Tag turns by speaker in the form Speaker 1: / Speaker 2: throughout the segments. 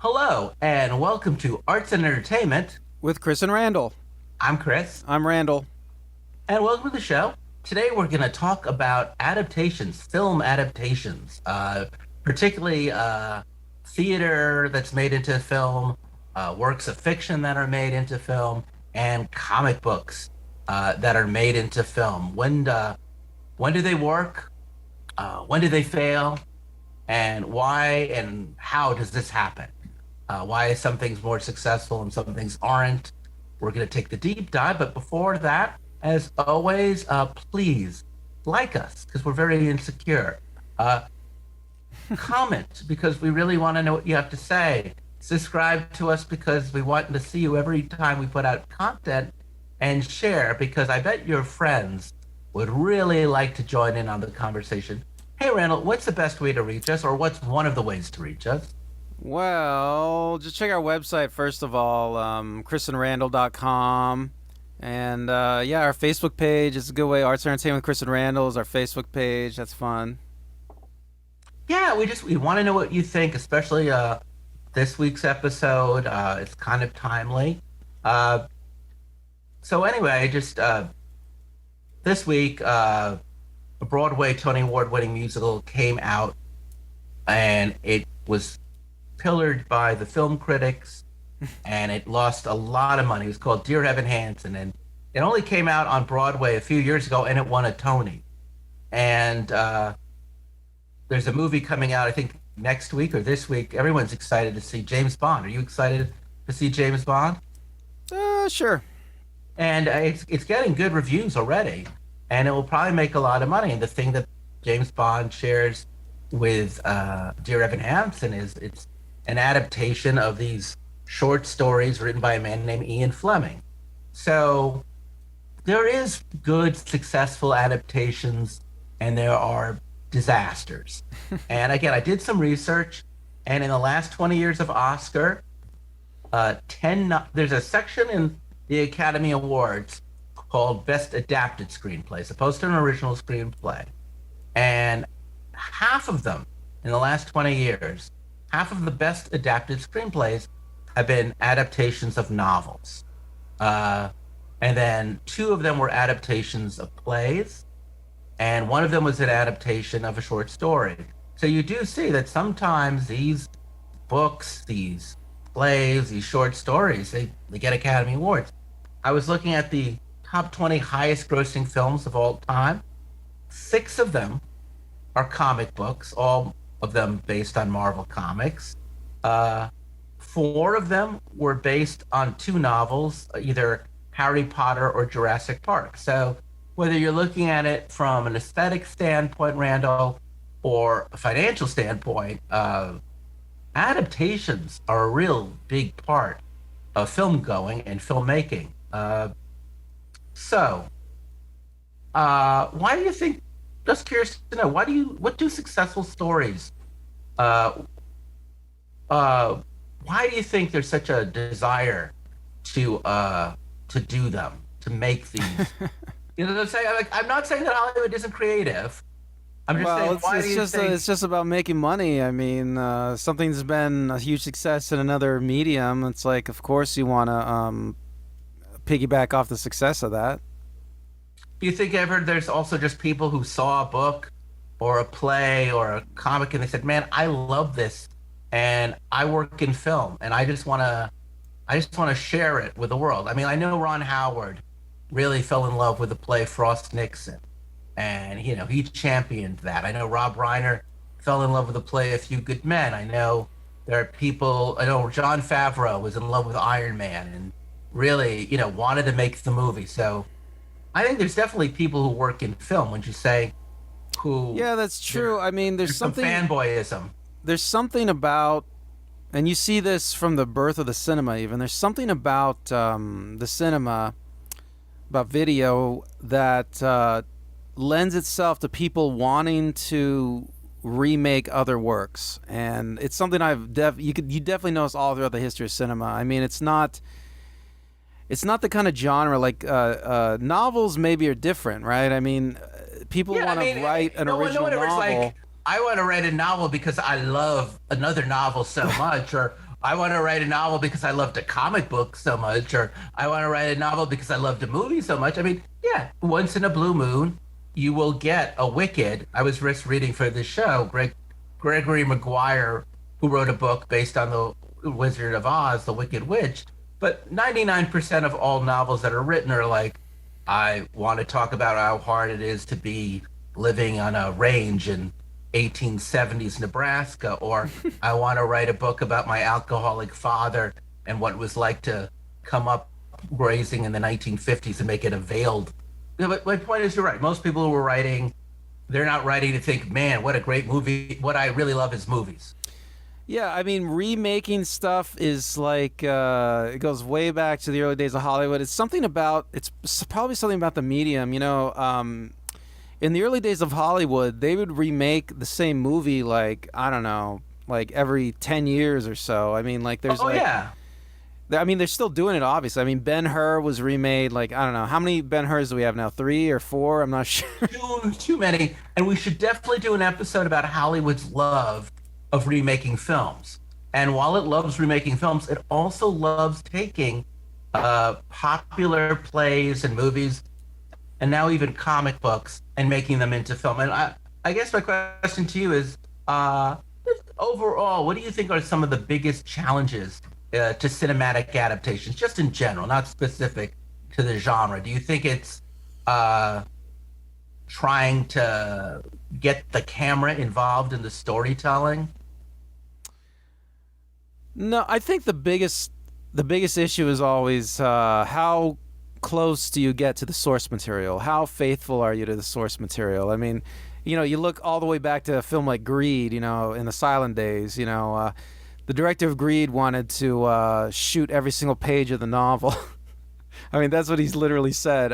Speaker 1: Hello, and welcome to Arts and Entertainment.
Speaker 2: With Chris and Randall.
Speaker 1: I'm Chris,
Speaker 2: I'm Randall.
Speaker 1: and welcome to the show. Today we're going to talk about adaptations, film adaptations, particularly theater that's made into film, works of fiction that are made into film, and comic books that are made into film. When do they work? When do they fail? And why and how does this happen? Why is some things more successful and some things aren't? We're going to take the deep dive, but before that, as always, please like us because we're very insecure. Comment because we really want to know what you have to say. Subscribe to us because we want to see you every time we put out content, and share because I bet your friends would really like to join in on the conversation. Hey, Randall, what's the best way to reach us, or what's one of the ways to reach us?
Speaker 2: Well, just check our website first of all, chrisandrandall.com. And yeah, our Facebook page is a good way. Arts and Entertainment with Chris and Randall is our Facebook page. That's fun.
Speaker 1: Yeah, we want to know what you think, especially this week's episode. It's kind of timely. So anyway, just this week, a Broadway Tony Award-winning musical came out, and it was pillared by the film critics, and it lost a lot of money. It was called Dear Evan Hansen, and it only came out on Broadway a few years ago, and it won a Tony. And there's a movie coming out, I think, next week or this week. Everyone's excited to see James Bond. Are you excited to see James Bond?
Speaker 2: Sure.
Speaker 1: And it's getting good reviews already, and it will probably make a lot of money. And the thing that James Bond shares with Dear Evan Hansen is it's an adaptation of these short stories written by a man named Ian Fleming. So there is good, successful adaptations, and there are disasters. And again, I did some research, and in the last 20 years of Oscar, there's a section in the Academy Awards called Best Adapted Screenplay, supposed to an original screenplay. And half of them in the last 20 years, half of the best adapted screenplays have been adaptations of novels. And then two of them were adaptations of plays, and one of them was an adaptation of a short story. So you do see that sometimes these books, these plays, these short stories, they get Academy Awards. I was looking at the top 20 highest grossing films of all time. 6 of them are comic books, all of them based on Marvel Comics. 4 of them were based on 2 novels, either Harry Potter or Jurassic Park. So whether you're looking at it from an aesthetic standpoint, Randall, or a financial standpoint, adaptations are a real big part of film going and filmmaking. So why do you think, just curious to know, what do successful stories, why do you think there's such a desire to do them, to make these? You know what I'm saying? I'm not saying that Hollywood isn't creative. I'm just saying, why do you think...
Speaker 2: It's just about making money. I mean, something's been a huge success in another medium. It's like, of course, you want to piggyback off the success of that.
Speaker 1: Do you think ever there's also just people who saw a book or a play or a comic and they said, "Man, I love this, and I work in film, and I just want to share it with the world"? I mean, I know Ron Howard really fell in love with the play Frost Nixon, and he championed that. I know Rob Reiner fell in love with the play A Few Good Men. I know there are people. I know Jon Favreau was in love with Ironman and really, wanted to make the movie. So I think there's definitely people who work in film. Would you say?
Speaker 2: Yeah, that's true. I mean, there's something
Speaker 1: fanboy-ism.
Speaker 2: There's something about, and you see this from the birth of the cinema. Even there's something about the cinema, about video, that lends itself to people wanting to remake other works, and it's something you definitely notice all throughout the history of cinema. I mean, it's not the kind of genre like novels maybe are different, right? I mean, people want to write an original novel.
Speaker 1: Like, I want to write a novel because I love another novel so much, or I want to write a novel because I loved a comic book so much, or I want to write a novel because I loved a movie so much. I mean, yeah, once in a blue moon, you will get a Wicked. I was just reading for this show, Gregory Maguire, who wrote a book based on the Wizard of Oz, the Wicked Witch. But 99% of all novels that are written are like, I want to talk about how hard it is to be living on a range in 1870s Nebraska, or I want to write a book about my alcoholic father and what it was like to come up raising in the 1950s and make it a veiled. But my point is, you're right. Most people who are writing, they're not writing to think, man, what a great movie. What I really love is movies.
Speaker 2: Yeah, I mean, remaking stuff is like it goes way back to the early days of Hollywood. It's probably something about the medium. In the early days of Hollywood, they would remake the same movie like, I don't know, like every 10 years or so. I mean, like
Speaker 1: Oh yeah,
Speaker 2: I mean, they're still doing it, obviously. I mean, Ben-Hur was remade, like, I don't know. How many Ben-Hurs do we have now? 3 or 4? I'm not sure.
Speaker 1: too many. And we should definitely do an episode about Hollywood's love of remaking films. And while it loves remaking films, it also loves taking popular plays and movies, and now even comic books, and making them into film. And I guess my question to you is, overall, what do you think are some of the biggest challenges to cinematic adaptations, just in general, not specific to the genre? Do you think it's trying to get the camera involved in the storytelling?
Speaker 2: No, I think the biggest issue is always how close do you get to the source material? How faithful are you to the source material? I mean, you look all the way back to a film like Greed, in the silent days, the director of Greed wanted to shoot every single page of the novel. I mean, that's what he's literally said.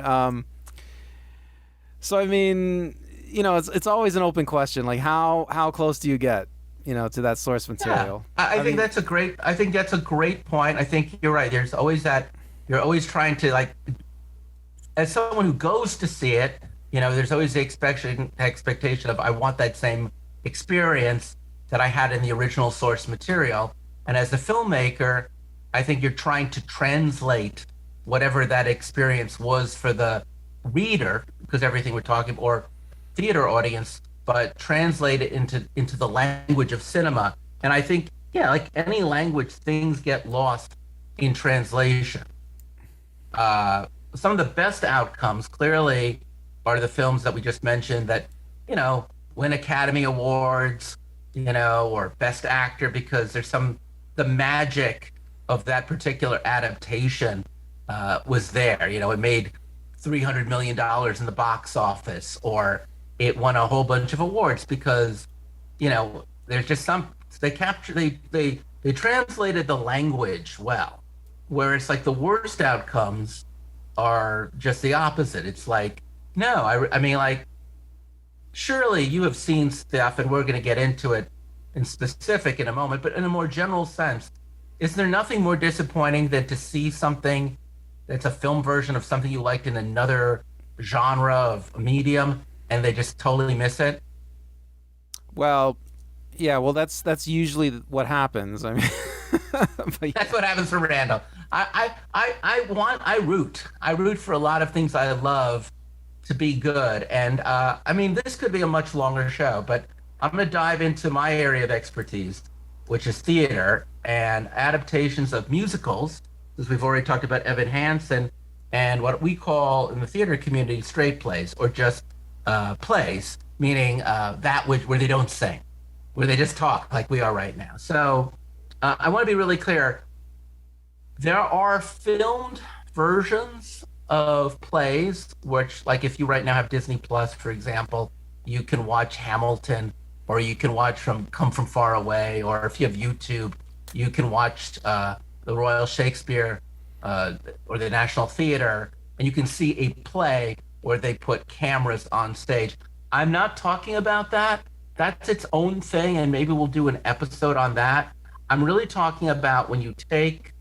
Speaker 2: So I mean, it's always an open question. Like how close do you get, to that source material?
Speaker 1: Yeah, I think that's a great. I think that's a great point. I think you're right. There's always that. You're always trying to, like, as someone who goes to see it, there's always the expectation of, I want that same experience that I had in the original source material. And as a filmmaker, I think you're trying to translate whatever that experience was for the reader, because everything we're talking, or theater audience, but translate it into the language of cinema. And I think, yeah, like any language, things get lost in translation. Some of the best outcomes clearly are the films that we just mentioned that, win Academy Awards, or Best Actor, because the magic of that particular adaptation was there. It made $300 million in the box office, or it won a whole bunch of awards because, there's just they translated the language well. Whereas like the worst outcomes are just the opposite. It's like, no, I mean, like, surely you have seen stuff, and we're going to get into it in specific in a moment, but in a more general sense, is there nothing more disappointing than to see something that's a film version of something you liked in another genre of medium, and they just totally miss it?
Speaker 2: Well, yeah, well, that's usually what happens. I mean, but
Speaker 1: That's what happens for Randall. I root for a lot of things I love to be good. And I mean, this could be a much longer show, but I'm going to dive into my area of expertise, which is theater and adaptations of musicals, because we've already talked about Evan Hansen, and what we call in the theater community straight plays, or just plays, meaning where they don't sing, where they just talk like we are right now. So I want to be really clear. There are filmed versions of plays, which, like, if you right now have Disney Plus, for example, you can watch Hamilton, or you can watch Come From Far Away, or if you have YouTube, you can watch the Royal Shakespeare or the National Theater, and you can see a play where they put cameras on stage. I'm not talking about that. That's its own thing, and maybe we'll do an episode on that. I'm really talking about when you take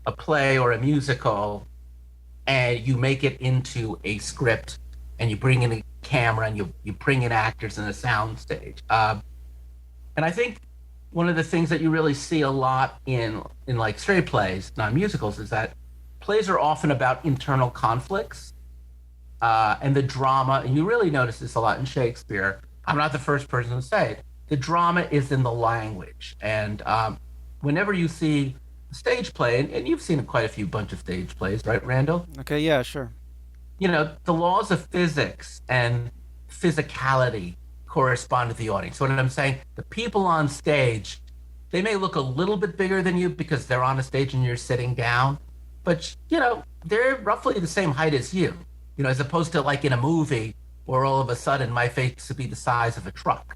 Speaker 1: a play or a musical and you make it into a script, and you bring in a camera, and you bring in actors and a sound stage. And I think one of the things that you really see a lot in like straight plays, not musicals, is that plays are often about internal conflicts and the drama. And you really notice this a lot in Shakespeare. I'm not the first person to say it. The drama is in the language, and whenever you see a stage play, and you've seen quite a few bunch of stage plays, right, Randall?
Speaker 2: Okay, yeah, sure.
Speaker 1: You know, the laws of physics and physicality correspond to the audience. So what I'm saying, the people on stage, they may look a little bit bigger than you because they're on a stage and you're sitting down, but you know, they're roughly the same height as you. You know, as opposed to like in a movie where all of a sudden my face would be the size of a truck.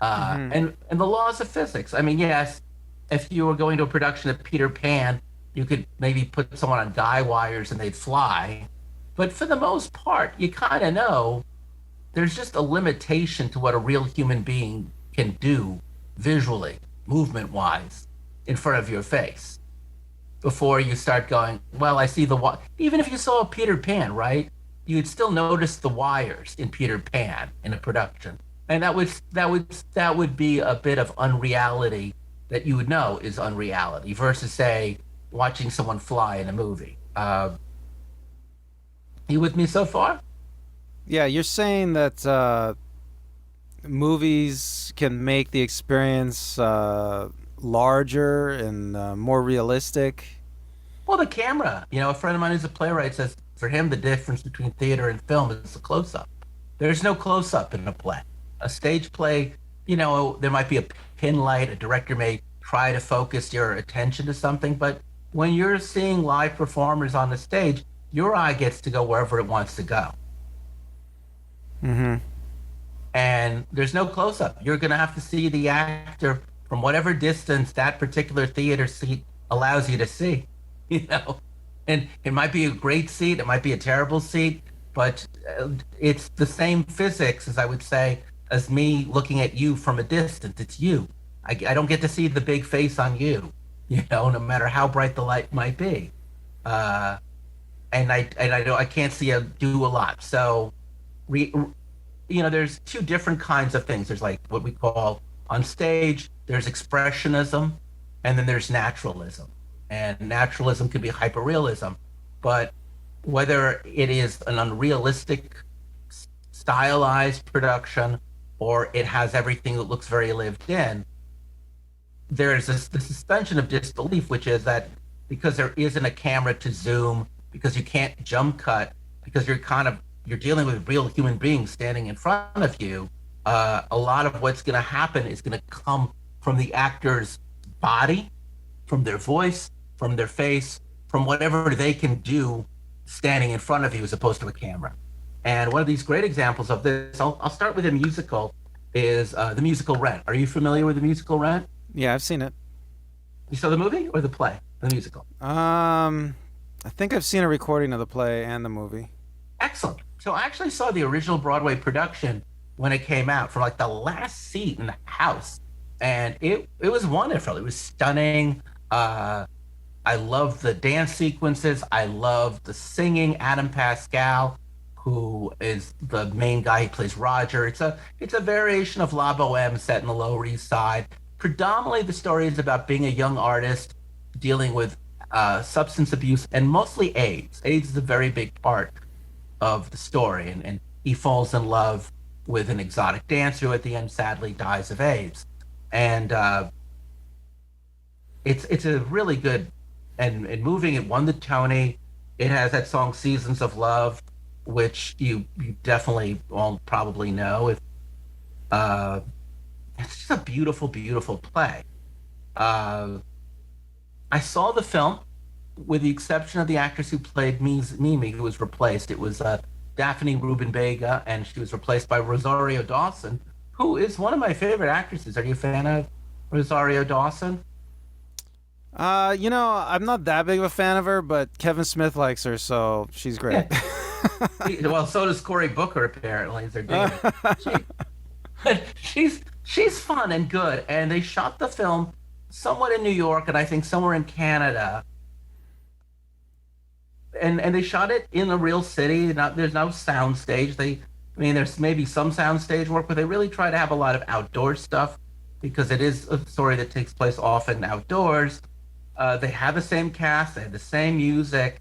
Speaker 1: And the laws of physics. I mean, yes, if you were going to a production of Peter Pan, you could maybe put someone on guy wires and they'd fly. But for the most part, you kind of know there's just a limitation to what a real human being can do visually, movement wise, in front of your face before you start going, well, I see even if you saw Peter Pan, right? You'd still notice the wires in Peter Pan in a production. And that would be a bit of unreality that you would know is unreality versus, say, watching someone fly in a movie. You with me so far?
Speaker 2: Yeah, you're saying that movies can make the experience larger and more realistic.
Speaker 1: Well, the camera. You know, a friend of mine who's a playwright says for him the difference between theater and film is the close-up. There's no close-up in a play. A stage play, you know, there might be a pin light. A director may try to focus your attention to something, but when you're seeing live performers on the stage, your eye gets to go wherever it wants to go.
Speaker 2: Mm-hmm.
Speaker 1: And there's no close-up. You're going to have to see the actor from whatever distance that particular theater seat allows you to see, you know. And it might be a great seat, it might be a terrible seat, but it's the same physics, as I would say, as me looking at you from a distance. It's you. I don't get to see the big face on you, you know, no matter how bright the light might be. And I can't see you do a lot. So, you know, there's two different kinds of things. There's like what we call on stage, there's expressionism, and then there's naturalism. And naturalism can be hyperrealism, but whether it is an unrealistic, stylized production or it has everything that looks very lived in, there's the suspension of disbelief, which is that because there isn't a camera to zoom, because you can't jump cut, because you're dealing with real human beings standing in front of you, a lot of what's going to happen is going to come from the actor's body, from their voice, from their face, from whatever they can do standing in front of you as opposed to a camera. And one of these great examples of this, I'll start with a musical, is the musical Rent. Are you familiar with the musical Rent?
Speaker 2: Yeah, I've seen it.
Speaker 1: You saw the movie or the play? The musical?
Speaker 2: I think I've seen a recording of the play and the movie.
Speaker 1: Excellent. So I actually saw the original Broadway production when it came out from like the last seat in the house. And it was wonderful. It was stunning. I loved the dance sequences. I loved the singing. Adam Pascal, who is the main guy, he plays Roger. It's a variation of La Boheme set in the Lower East Side. Predominantly, the story is about being a young artist dealing with substance abuse and mostly AIDS. AIDS is a very big part of the story, and he falls in love with an exotic dancer who at the end sadly dies of AIDS. And it's a really good and moving. It won the Tony. It has that song "Seasons of Love," which you definitely all probably know. It's just a beautiful, beautiful play. I saw the film, with the exception of the actress who played Mimi, who was replaced. It was Daphne Rubin Vega, and she was replaced by Rosario Dawson, who is one of my favorite actresses. Are you a fan of Rosario Dawson?
Speaker 2: You know, I'm not that big of a fan of her, but Kevin Smith likes her, so she's great.
Speaker 1: Yeah. Well, so does Cory Booker, apparently. They're dating. She's fun and good, and they shot the film somewhat in New York and I think somewhere in Canada. And they shot it in a real city. There's no sound stage. There's maybe some sound stage work, but they really try to have a lot of outdoor stuff because it is a story that takes place often outdoors. They have the same cast, they have the same music.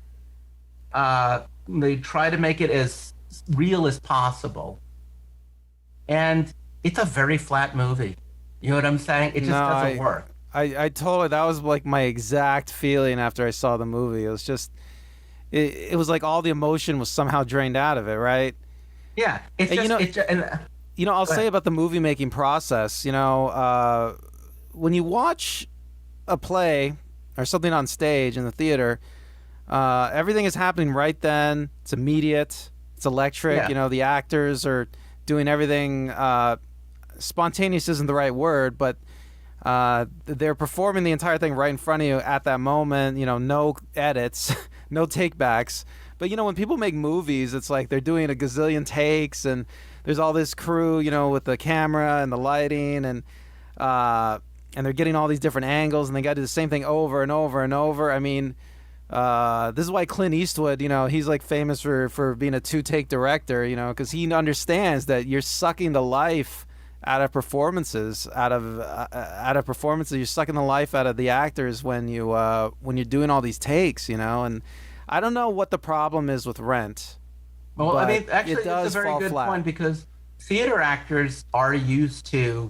Speaker 1: They try to make it as real as possible, and it's a very flat movie. You know what I'm saying? It just
Speaker 2: No,
Speaker 1: doesn't work.
Speaker 2: I totally, that was like my exact feeling after I saw the movie. It was just, it was like all the emotion was somehow drained out of it, right?
Speaker 1: Yeah, it's
Speaker 2: And,
Speaker 1: just, it's just and
Speaker 2: I'll
Speaker 1: go
Speaker 2: say
Speaker 1: ahead.
Speaker 2: about the movie making process, when you watch a play or something on stage in the theater, everything is happening right then. It's immediate. It's electric.
Speaker 1: Yeah.
Speaker 2: The actors are doing everything. Spontaneous isn't the right word, but they're performing the entire thing right in front of you at that moment. No edits, no takebacks. But when people make movies, it's like they're doing a gazillion takes, and there's all this crew, with the camera and the lighting, and they're getting all these different angles, and they got to do the same thing over and over and over. I mean, this is why Clint Eastwood, he's like famous for being a two-take director, because he understands that you're sucking the life out of performances, you're sucking the life out of the actors when you're doing all these takes, and I don't know what the problem is with Rent,
Speaker 1: Well, I
Speaker 2: but
Speaker 1: mean, actually,
Speaker 2: it does
Speaker 1: that's a very
Speaker 2: fall
Speaker 1: good
Speaker 2: flat.
Speaker 1: point because theater actors are used to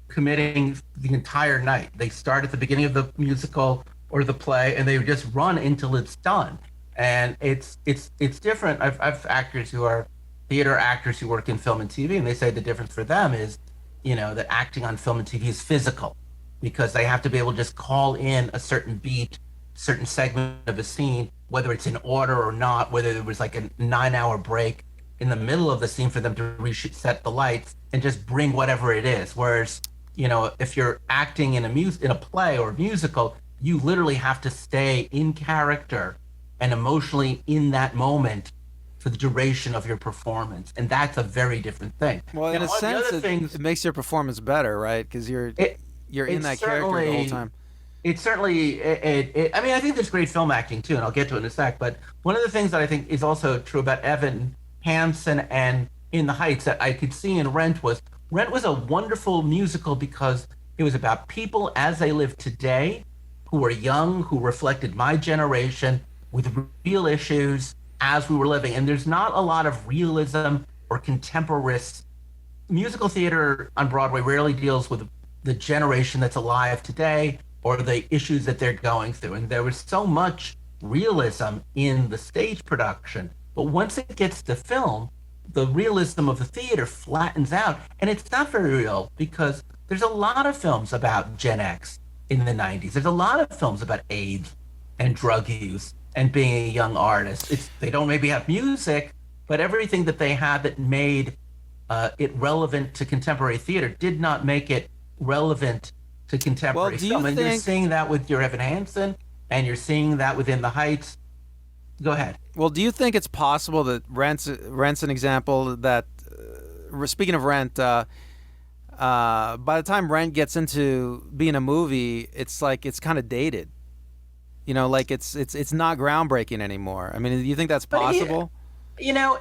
Speaker 1: committing the entire night. They start at the beginning of the musical or the play, and they just run until it's done. And it's different. I've actors who are theater actors who work in film and TV, and they say the difference for them is, that acting on film and TV is physical because they have to be able to just call in a certain beat, certain segment of a scene, whether it's in order or not, whether there was like a 9-hour break in the middle of the scene for them to reset the lights and just bring whatever it is. Whereas, if you're acting in a play or a musical, you literally have to stay in character and emotionally in that moment for the duration of your performance, and that's a very different thing.
Speaker 2: Well, in
Speaker 1: Now,
Speaker 2: a
Speaker 1: one of the
Speaker 2: sense,
Speaker 1: other things,
Speaker 2: it makes your performance better, right? Because
Speaker 1: it
Speaker 2: you're in
Speaker 1: it's
Speaker 2: that character the whole time.
Speaker 1: I mean, I think there's great film acting too, and I'll get to it in a sec. But one of the things that I think is also true about Evan Hansen and In the Heights that I could see in Rent was a wonderful musical because it was about people as they live today, who were young, who reflected my generation with real issues as we were living. And there's not a lot of realism or contemporaries. Musical theater on Broadway rarely deals with the generation that's alive today or the issues that they're going through. And there was so much realism in the stage production. But once it gets to film, the realism of the theater flattens out. And it's not very real because there's a lot of films about Gen X in the 90s. There's a lot of films about AIDS and drug use and being a young artist. They don't maybe have music, but everything that they had that made it relevant to contemporary theater did not make it relevant to contemporary
Speaker 2: Do you
Speaker 1: film. And you're
Speaker 2: think?
Speaker 1: seeing that with your Evan Hansen, and you're seeing that within the Heights. Go ahead.
Speaker 2: Well, do you think it's possible that Rent's an example that, speaking of Rent, by the time Rent gets into being a movie, it's like it's kind of dated. Like it's not groundbreaking anymore. I mean, do you think that's
Speaker 1: But
Speaker 2: possible?
Speaker 1: you know,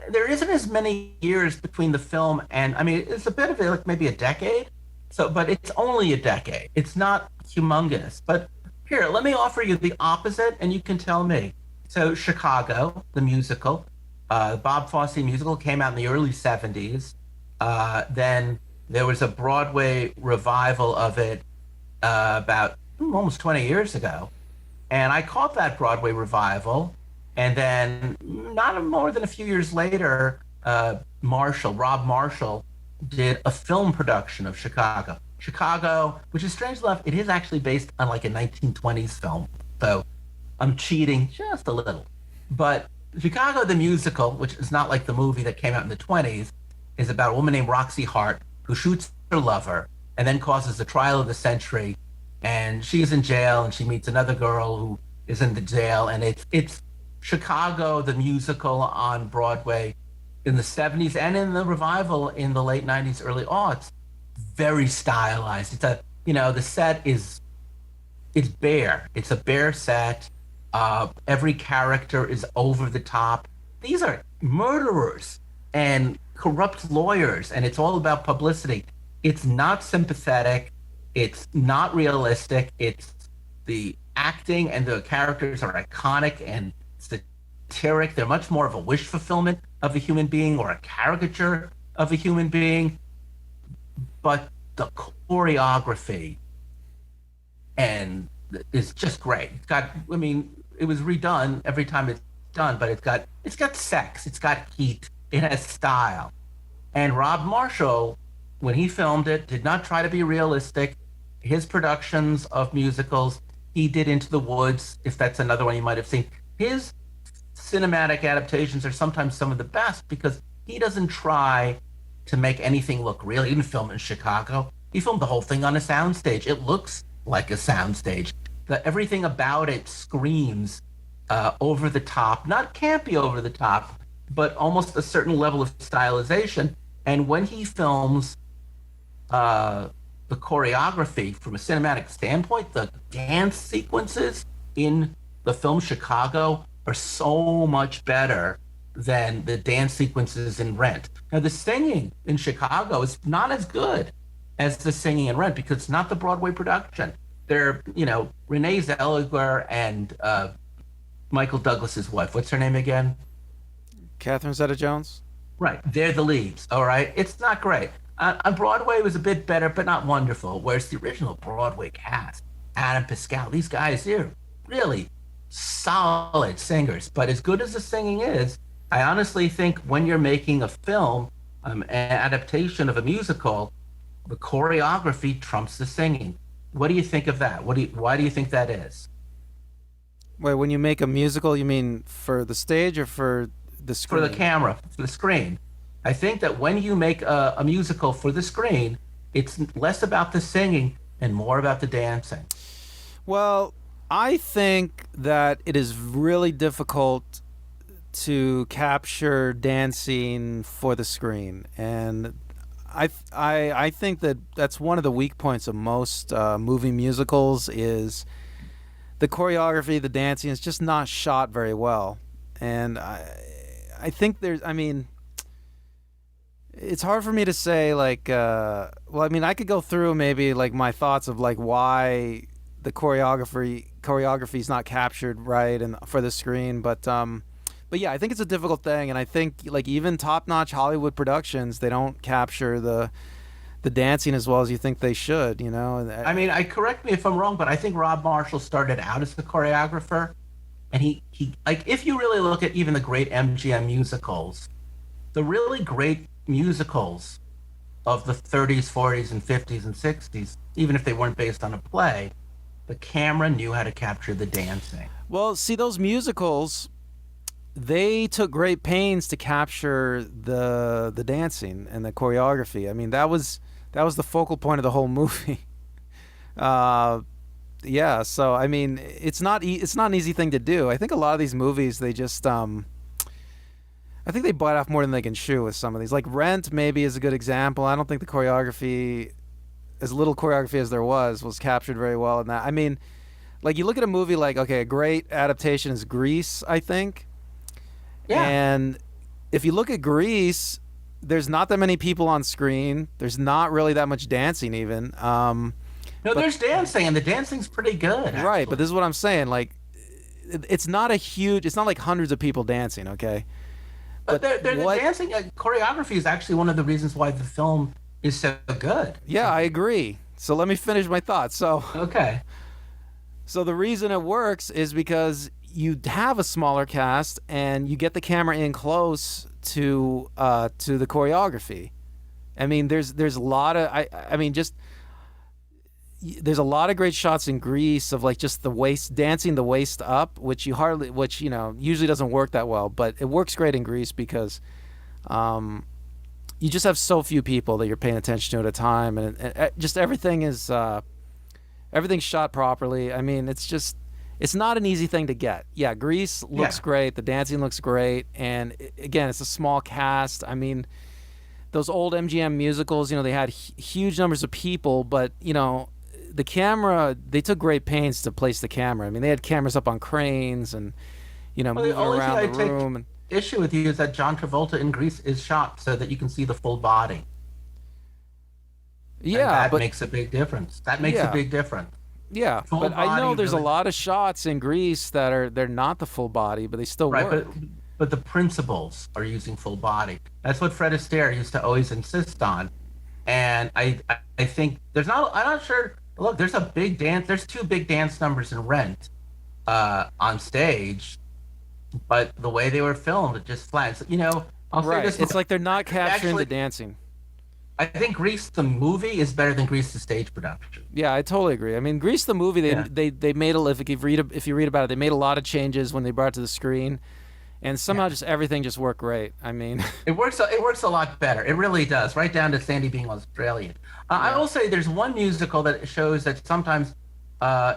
Speaker 1: there isn't as many years between the film and, I mean, it's a bit of like maybe a decade. So, but it's only a decade. It's not humongous. But here, let me offer you the opposite, and you can tell me. So, Chicago, the musical, Bob Fosse musical, came out in the early 70s. Then there was a Broadway revival of it about almost 20 years ago. And I caught that Broadway revival. And then, not more than a few years later, Rob Marshall, did a film production of Chicago. Chicago, which is strange enough, it is actually based on like a 1920s film. So I'm cheating just a little. But Chicago the musical, which is not like the movie that came out in the 20s, is about a woman named Roxy Hart who shoots her lover and then causes the trial of the century. And she's in jail and she meets another girl who is in the jail. And it's Chicago the musical on Broadway in the 70s and in the revival in the late 90s, early aughts. Very stylized. The set it's bare. It's a bare set. Every character is over the top. These are murderers and corrupt lawyers, and it's all about publicity. It's not sympathetic. It's not realistic. It's the acting and the characters are iconic and satiric. They're much more of a wish fulfillment of a human being or a caricature of a human being. But the choreography and is just great. It's got, I mean, it was redone every time it's done, but it's got sex, it's got heat, it has style. And Rob Marshall, when he filmed it, did not try to be realistic. His productions of musicals, he did Into the Woods, if that's another one you might have seen. His cinematic adaptations are sometimes some of the best because he doesn't try to make anything look real. He didn't film in Chicago. He filmed the whole thing on a soundstage. It looks like a soundstage. Everything about it screams over the top, not campy over the top, but almost a certain level of stylization. And when he films the choreography from a cinematic standpoint, the dance sequences in the film Chicago are so much better than the dance sequences in Rent. Now, the singing in Chicago is not as good as the singing in Rent because it's not the Broadway production. They're, Renee Zellweger and Michael Douglas's wife. What's her name again?
Speaker 2: Catherine Zeta-Jones?
Speaker 1: Right. They're the leads, all right? It's not great. On Broadway, it was a bit better, but not wonderful, whereas the original Broadway cast, Adam Pascal, these guys, they're really solid singers. But as good as the singing is, I honestly think when you're making a film, an adaptation of a musical, the choreography trumps the singing. What do you think of that? Why do you think that is?
Speaker 2: Wait, when you make a musical, you mean for the stage or for the screen?
Speaker 1: For the camera, for the screen. I think that when you make a musical for the screen, it's less about the singing and more about the dancing.
Speaker 2: Well, I think that it is really difficult to capture dancing for the screen, and I think that that's one of the weak points of most movie musicals is the choreography, the dancing is just not shot very well, and I think it's hard for me to say I could go through maybe like my thoughts of like why the choreography is not captured right and for the screen, but yeah, I think it's a difficult thing, and I think like even top-notch Hollywood productions, they don't capture the dancing as well as you think they should,
Speaker 1: I mean, correct me if I'm wrong, but I think Rob Marshall started out as the choreographer, and he like if you really look at even the great MGM musicals, the really great musicals of the 30s, 40s, and 50s and 60s, even if they weren't based on a play, the camera knew how to capture the dancing.
Speaker 2: Well, see, those musicals, they took great pains to capture the dancing and the choreography. I mean, that was the focal point of the whole movie. Yeah, so I mean, it's not an easy thing to do. I think a lot of these movies, they just I think they bite off more than they can chew with some of these. Like Rent maybe is a good example. I don't think the choreography, as little choreography as there was captured very well in that. I mean, like you look at a movie like, okay, a great adaptation is Grease, I think.
Speaker 1: Yeah.
Speaker 2: And if you look at Grease, there's not that many people on screen. There's not really that much dancing even.
Speaker 1: There's dancing, and the dancing's pretty good. Actually.
Speaker 2: Right, but this is what I'm saying. Like, it's not like hundreds of people dancing, okay?
Speaker 1: But the dancing choreography is actually one of the reasons why the film is so good.
Speaker 2: Yeah, I agree. So let me finish my thoughts.
Speaker 1: Okay.
Speaker 2: So the reason it works is because you have a smaller cast and you get the camera in close to the choreography. I mean, there's a lot of there's a lot of great shots in Grease of like just the waist dancing the waist up, which usually doesn't work that well, but it works great in Grease because you just have so few people that you're paying attention to at a time, and just everything's shot properly. I mean, it's not an easy thing to get. Yeah, Grease looks great, the dancing looks great, and again, it's a small cast. I mean, those old MGM musicals, they had huge numbers of people, but the camera, they took great pains to place the camera. I mean, they had cameras up on cranes and, moving around the room.
Speaker 1: The issue with you is that John Travolta in Grease is shot so that you can see the full body. and
Speaker 2: Yeah,
Speaker 1: that
Speaker 2: but
Speaker 1: makes a big difference. That makes a
Speaker 2: yeah,
Speaker 1: big difference.
Speaker 2: yeah.
Speaker 1: Full
Speaker 2: But I
Speaker 1: body
Speaker 2: know there's a
Speaker 1: really,
Speaker 2: lot of shots in Grease that are they're not the full body, but they still
Speaker 1: right?
Speaker 2: work.
Speaker 1: But the principles are using full body. That's what Fred Astaire used to always insist on. And I think there's not. I'm not sure. Look, there's a big dance. There's two big dance numbers in Rent on stage, but the way they were filmed, it just flat. So, I'll say
Speaker 2: Right.
Speaker 1: this
Speaker 2: It's
Speaker 1: much.
Speaker 2: like they're not capturing
Speaker 1: Actually,
Speaker 2: the dancing.
Speaker 1: I think Grease the movie is better than Grease the stage production.
Speaker 2: Yeah, I totally agree. I mean, Grease the movie,
Speaker 1: Yeah.
Speaker 2: they made a if you read about it, they made a lot of changes when they brought it to the screen, and somehow
Speaker 1: Yeah.
Speaker 2: just everything just worked great. I mean,
Speaker 1: It works. It works a lot better. It really does. Right down to Sandy being Australian. I
Speaker 2: yeah.
Speaker 1: will say there's one musical that shows that sometimes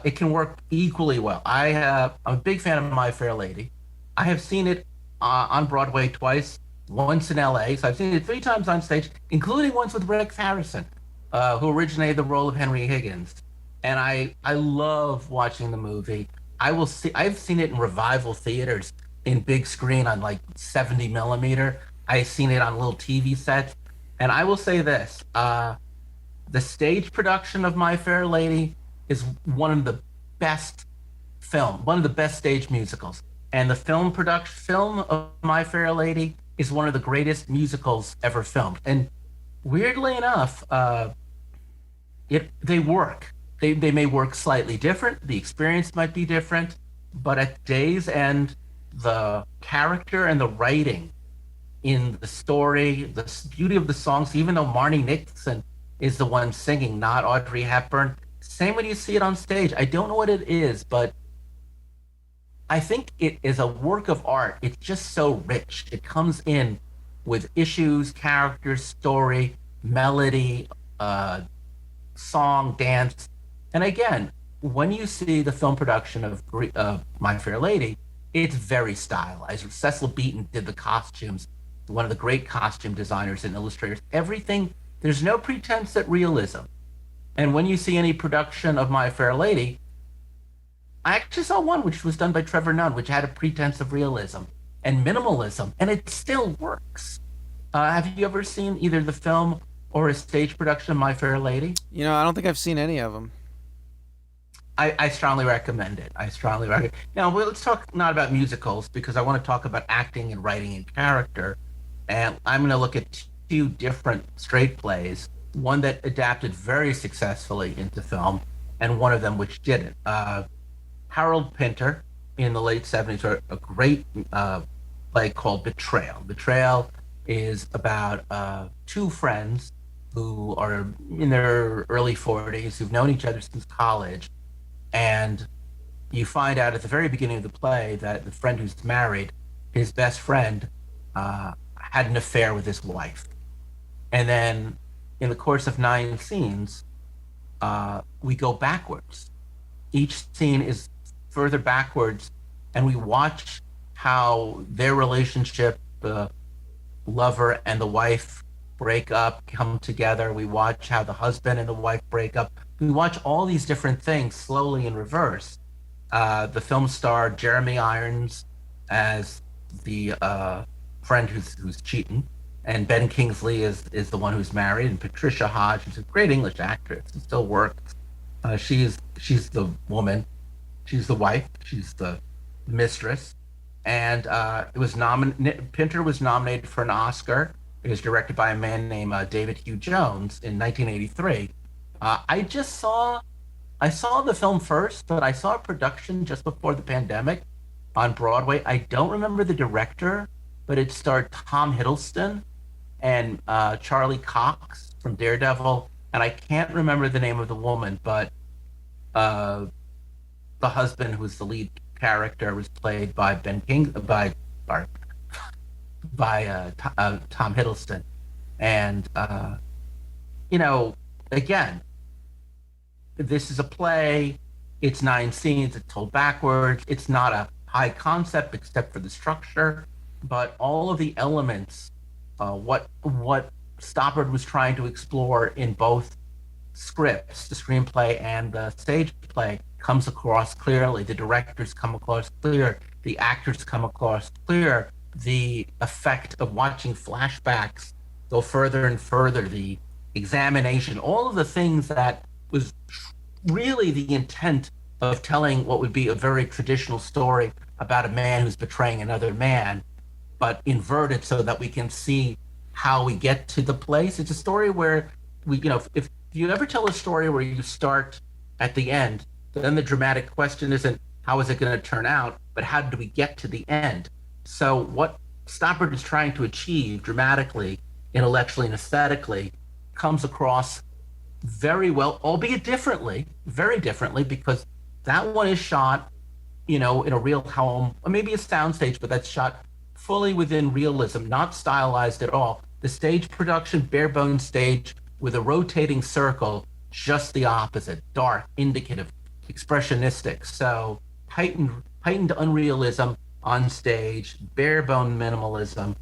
Speaker 1: it can work equally well. I'm a big fan of My Fair Lady. I have seen it on Broadway twice, once in L.A. So I've seen it three times on stage, including once with Rex Harrison, who originated the role of Henry Higgins. And I love watching the movie. I've seen it in revival theaters in big screen on like 70 millimeter. I've seen it on little TV sets. And I will say this, the stage production of My Fair Lady is one of the best stage musicals. And the film of My Fair Lady is one of the greatest musicals ever filmed. And weirdly enough, they work. They may work slightly different. The experience might be different, but at day's end, the character and the writing in the story, the beauty of the songs, even though Marnie Nixon is the one singing, not Audrey Hepburn. Same when you see it on stage. I don't know what it is, but I think it is a work of art. It's just so rich. It comes in with issues, characters, story, melody, song, dance. And again, when you see the film production of My Fair Lady, it's very stylized. Cecil Beaton did the costumes, one of the great costume designers and illustrators. Everything, there's no pretense at realism. And when you see any production of My Fair Lady, I actually saw one which was done by Trevor Nunn, which had a pretense of realism and minimalism, and it still works. Have you ever seen either the film or a stage production of My Fair Lady?
Speaker 2: I don't think I've seen any of them.
Speaker 1: I strongly recommend it. I strongly recommend. Now, let's talk not about musicals because I want to talk about acting and writing and character. And I'm going to look at two different straight plays. One that adapted very successfully into film, and one of them which didn't. Harold Pinter in the late 70s wrote a great play called Betrayal. Betrayal is about two friends who are in their early 40s, who've known each other since college. And you find out at the very beginning of the play that the friend who's married, his best friend, had an affair with his wife. And then in the course of 9 scenes, we go backwards. Each scene is further backwards, and we watch how their relationship, the lover and the wife, break up, come together. We watch how the husband and the wife break up. We watch all these different things slowly in reverse. The film starred Jeremy Irons as the friend who's cheating, and Ben Kingsley is the one who's married, and Patricia Hodge, who's a great English actress, and still works. She's the woman, she's the wife, she's the mistress, and Pinter was nominated for an Oscar. It was directed by a man named David Hugh Jones in 1983. I saw the film first, but I saw a production just before the pandemic on Broadway. I don't remember the director, but it starred Tom Hiddleston and Charlie Cox from Daredevil, and I can't remember the name of the woman, but the husband, who's the lead character, was played by Tom Hiddleston, and again, this is a play. It's 9 scenes. It's told backwards. It's not a high concept except for the structure, but all of the elements, what Stoppard was trying to explore in both scripts, the screenplay and the stage play, comes across clearly. The directors come across clear. The actors come across clear. The effect of watching flashbacks go further and further. The examination, all of the things that was really the intent of telling what would be a very traditional story about a man who's betraying another man, but inverted so that we can see how we get to the place. It's a story where if you ever tell a story where you start at the end, then the dramatic question isn't how is it going to turn out, but how do we get to the end? So what Stoppard is trying to achieve dramatically, intellectually, and aesthetically comes across very well, albeit differently, very differently, because that one is shot, in a real home, or maybe a soundstage, but that's shot fully within realism, not stylized at all. The stage production, bare bones stage with a rotating circle, just the opposite, dark, indicative, expressionistic. So heightened unrealism on stage, bare bone minimalism,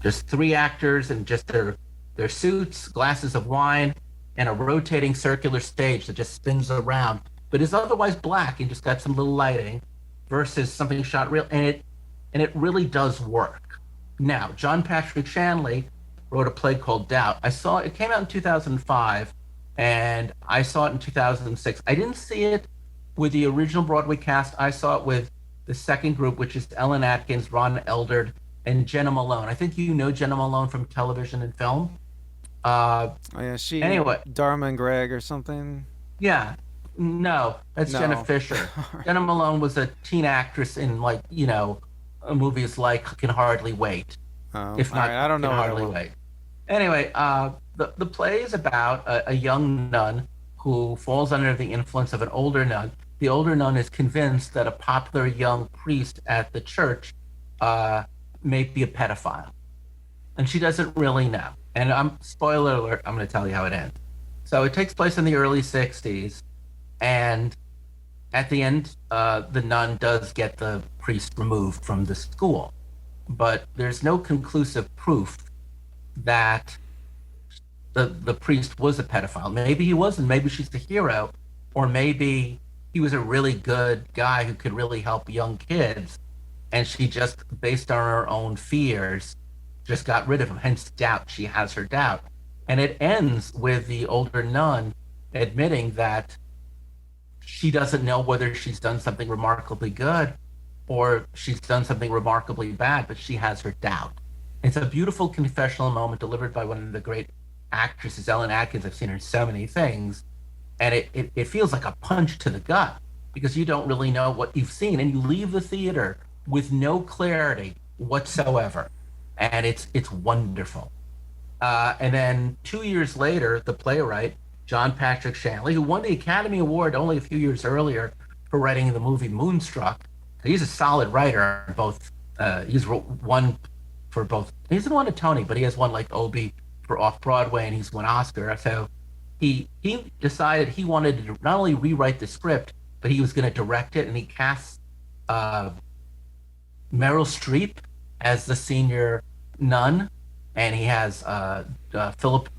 Speaker 1: just three actors and just their suits, glasses of wine, and a rotating circular stage that just spins around, but is otherwise black and just got some little lighting, versus something shot real, and it really does work. Now, John Patrick Shanley wrote a play called Doubt. It came out in 2005, and I saw it in 2006. I didn't see it with the original Broadway cast. I saw it with the second group, which is Ellen Atkins, Ron Eldard, and Jenna Malone. I think you know Jenna Malone from television and film.
Speaker 2: She
Speaker 1: Anyway,
Speaker 2: Dharma and Greg or something.
Speaker 1: Yeah, no, that's
Speaker 2: No.
Speaker 1: Jenna Fisher. Jenna Malone was a teen actress in movies like Can Hardly Wait. If not,
Speaker 2: all right, I don't know.
Speaker 1: Can Hardly Wait. Anyway, the play is about a young nun who falls under the influence of an older nun. The older nun is convinced that a popular young priest at the church may be a pedophile, and she doesn't really know. And spoiler alert, I'm going to tell you how it ends. So it takes place in the early 60s, and at the end, the nun does get the priest removed from the school, but there's no conclusive proof that the priest was a pedophile. Maybe he wasn't. Maybe she's the hero, or maybe he was a really good guy who could really help young kids, and she just, based on her own fears, just got rid of him. Hence doubt. She has her doubt. And it ends with the older nun admitting that she doesn't know whether she's done something remarkably good or she's done something remarkably bad, but she has her doubt. It's a beautiful confessional moment delivered by one of the great actresses, Ellen Atkins. I've seen her in so many things. And it feels like a punch to the gut because you don't really know what you've seen, and you leave the theater with no clarity whatsoever. And it's wonderful. And then 2 years later, the playwright, John Patrick Shanley, who won the Academy Award only a few years earlier for writing the movie Moonstruck. He's a solid writer. He's won for both. He hasn't won a Tony, but he has won like Obie for Off-Broadway, and he's won Oscar. So he decided he wanted to not only rewrite the script, but he was going to direct it, and he cast Meryl Streep as the senior nun, and he has Philip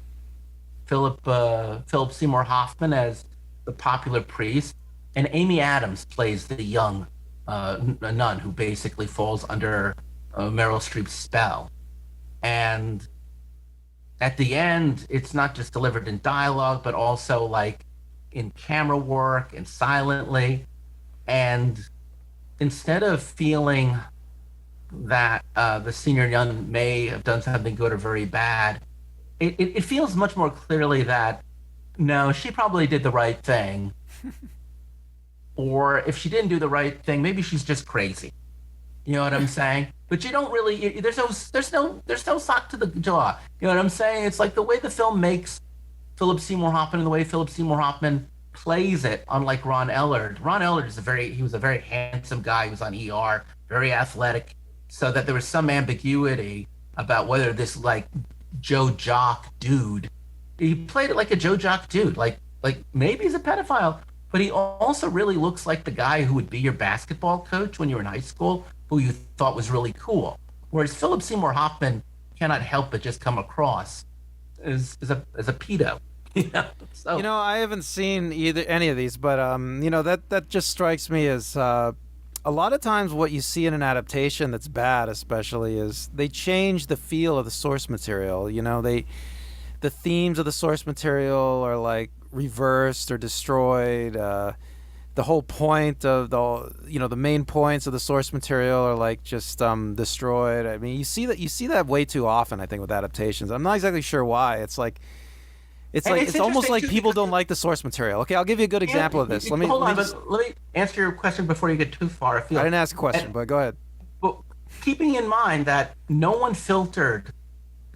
Speaker 1: Seymour Hoffman as the popular priest, and Amy Adams plays the young nun who basically falls under Meryl Streep's spell. And at the end, it's not just delivered in dialogue, but also like in camera work and silently. And instead of feeling that the senior nun may have done something good or very bad, it feels much more clearly that, no, she probably did the right thing. Or if she didn't do the right thing, maybe she's just crazy. You know what I'm saying? But you don't really, there's no sock to the jaw. You know what I'm saying? It's like the way the film makes Philip Seymour Hoffman and the way Philip Seymour Hoffman plays it, unlike Ron Eldard. Ron Eldard he was a very handsome guy. He was on ER, very athletic, so that there was some ambiguity about whether this like Joe Jock dude, he played it like a Joe Jock dude, like maybe he's a pedophile, but he also really looks like the guy who would be your basketball coach when you were in high school, who you thought was really cool. Whereas Philip Seymour Hoffman cannot help but just come across as a pedo. So,
Speaker 2: I haven't seen any of these, but that just strikes me as a lot of times what you see in an adaptation that's bad, especially, is they change the feel of the source material. the themes of the source material are like reversed or destroyed. The whole point of the main points of the source material are like just destroyed. I mean, you see that way too often, I think, with adaptations. I'm not exactly sure why. It's almost like people don't like the source material. Okay, I'll give you a good example of this.
Speaker 1: Let me answer your question before you get too far afield.
Speaker 2: I didn't ask a question, but go ahead.
Speaker 1: But keeping in mind that no one filtered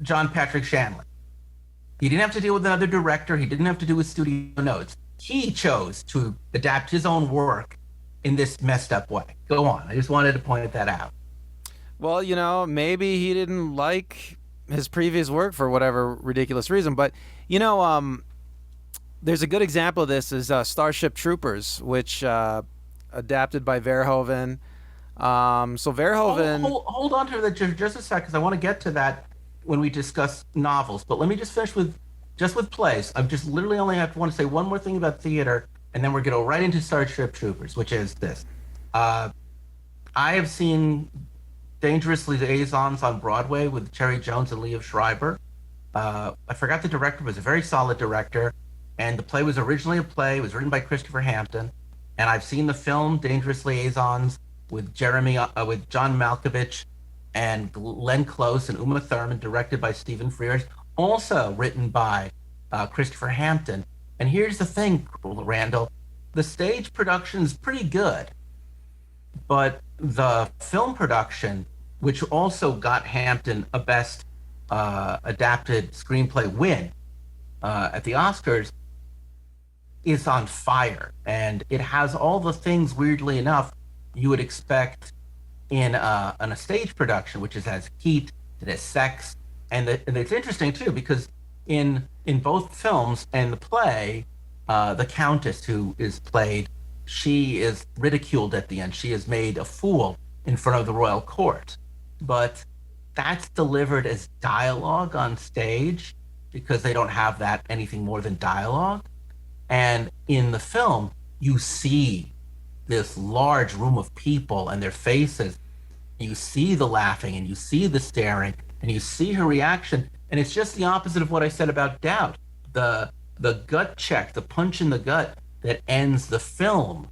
Speaker 1: John Patrick Shanley. He didn't have to deal with another director. He didn't have to do with studio notes. He chose to adapt his own work in this messed up way. Go on. I just wanted to point that out.
Speaker 2: Well, maybe he didn't like his previous work for whatever ridiculous reason. But, there's a good example of this is Starship Troopers, which adapted by Verhoeven. So Verhoeven...
Speaker 1: Hold on to that just a sec, because I want to get to that when we discuss novels. But let me just finish with plays. I just literally only want to say one more thing about theater, and then we're going to go right into Starship Troopers, which is this. I have seen Dangerous Liaisons on Broadway with Cherry Jones and Liev Schreiber. I forgot the director, was a very solid director, and the play was originally a play. It was written by Christopher Hampton, and I've seen the film Dangerous Liaisons with John Malkovich and Glenn Close and Uma Thurman, directed by Stephen Frears, also written by Christopher Hampton. And here's the thing, Randall, the stage production's pretty good, but the film production, which also got Hampton a Best Adapted Screenplay win at the Oscars, is on fire. And it has all the things, weirdly enough, you would expect in a stage production, which has heat, it has sex, and it's interesting too, because in both films and the play, the Countess who is played, she is ridiculed at the end. She is made a fool in front of the royal court. But that's delivered as dialogue on stage because they don't have that anything more than dialogue. And in the film, you see this large room of people and their faces. You see the laughing and you see the staring and you see her reaction. And it's just the opposite of what I said about Doubt. The gut check, the punch in the gut that ends the film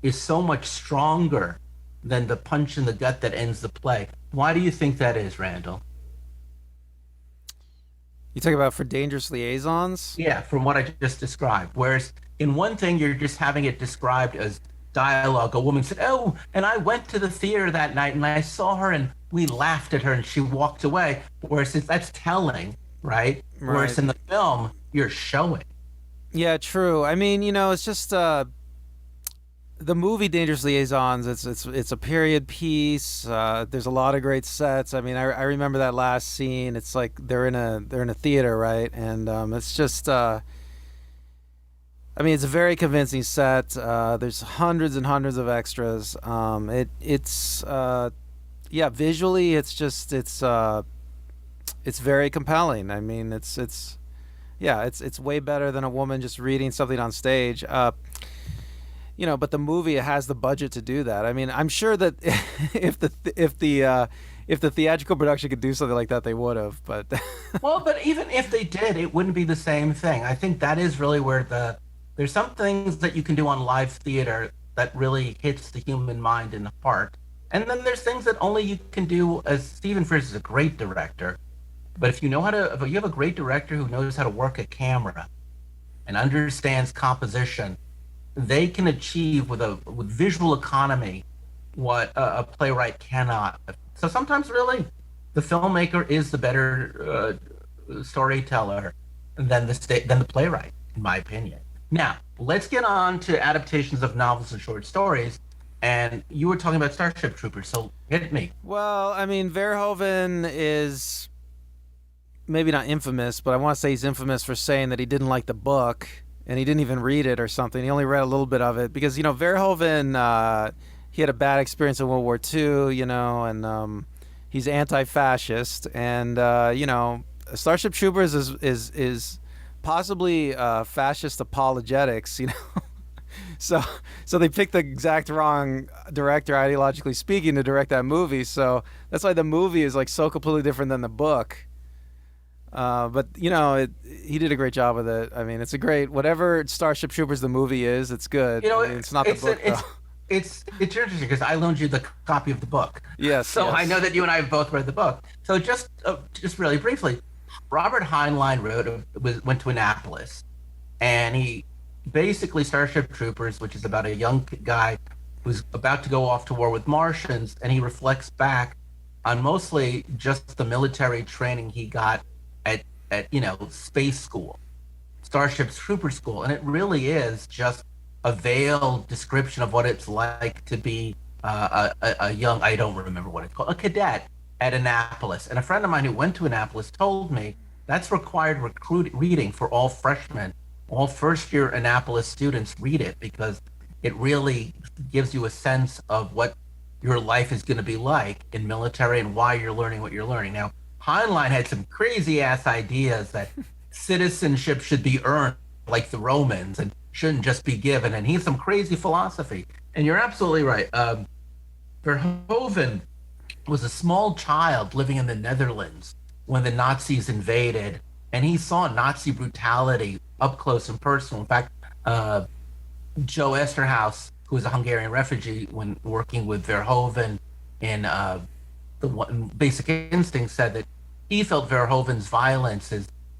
Speaker 1: is so much stronger than the punch in the gut that ends the play. Why do you think that is, Randall?
Speaker 2: You talk about for Dangerous Liaisons?
Speaker 1: Yeah, from what I just described. Whereas in one thing, you're just having it described as dialogue. A woman said, "Oh, and I went to the theater that night and I saw her and we laughed at her and she walked away." Whereas that's telling, right? Whereas in the film, you're showing.
Speaker 2: Yeah, true. I mean, it's just the movie Dangerous Liaisons. It's a period piece. There's a lot of great sets. I mean, I remember that last scene. It's like they're in a theater, right? And it's just. I mean, it's a very convincing set. There's hundreds and hundreds of extras. Visually, it's very compelling. I mean, it's way better than a woman just reading something on stage. But the movie has the budget to do that. I mean, I'm sure that if the theatrical production could do something like that, they would have. But
Speaker 1: but even if they did, it wouldn't be the same thing. I think that is really where there's some things that you can do on live theater that really hits the human mind and the heart. And then there's things that only you can do, as Stephen Frears is a great director. But if you have a great director who knows how to work a camera and understands composition, they can achieve with visual economy what a playwright cannot. So sometimes really the filmmaker is the better storyteller than the playwright, in my opinion. Now, let's get on to adaptations of novels and short stories. And you were talking about Starship Troopers, so hit me.
Speaker 2: Well, I mean, Verhoeven is maybe not infamous, but I want to say he's infamous for saying that he didn't like the book and he didn't even read it or something. He only read a little bit of it because, Verhoeven, he had a bad experience in World War II, and he's anti-fascist. And, Starship Troopers is possibly fascist apologetics, So they picked the exact wrong director, ideologically speaking, to direct that movie. So that's why the movie is like so completely different than the book. But you know, he did a great job with it. I mean, it's a great whatever Starship Troopers the movie is. It's good.
Speaker 1: You know,
Speaker 2: I mean, it's not the book though.
Speaker 1: it's interesting because I loaned you the copy of the book,
Speaker 2: Yes,
Speaker 1: so I know
Speaker 2: yes.
Speaker 1: that you and I have both read the book. So just really briefly, Robert Heinlein went to Annapolis, and he basically Starship Troopers, which is about a young guy who's about to go off to war with Martians, and he reflects back on mostly just the military training he got at space school, Starship Trooper School, and it really is just a veiled description of what it's like to be a young, I don't remember what it's called, a cadet at Annapolis. And a friend of mine who went to Annapolis told me that's required reading for all freshmen, all first year Annapolis students read it because it really gives you a sense of what your life is going to be like in military and why you're learning what you're learning. Now, Heinlein had some crazy ass ideas that citizenship should be earned like the Romans and shouldn't just be given. And he has some crazy philosophy. And you're absolutely right. Verhoeven was a small child living in the Netherlands when the Nazis invaded, and he saw Nazi brutality up close and personal. In fact, Joe Esterhaus, who was a Hungarian refugee when working with Verhoeven in Basic Instinct, said that he felt Verhoeven's violence,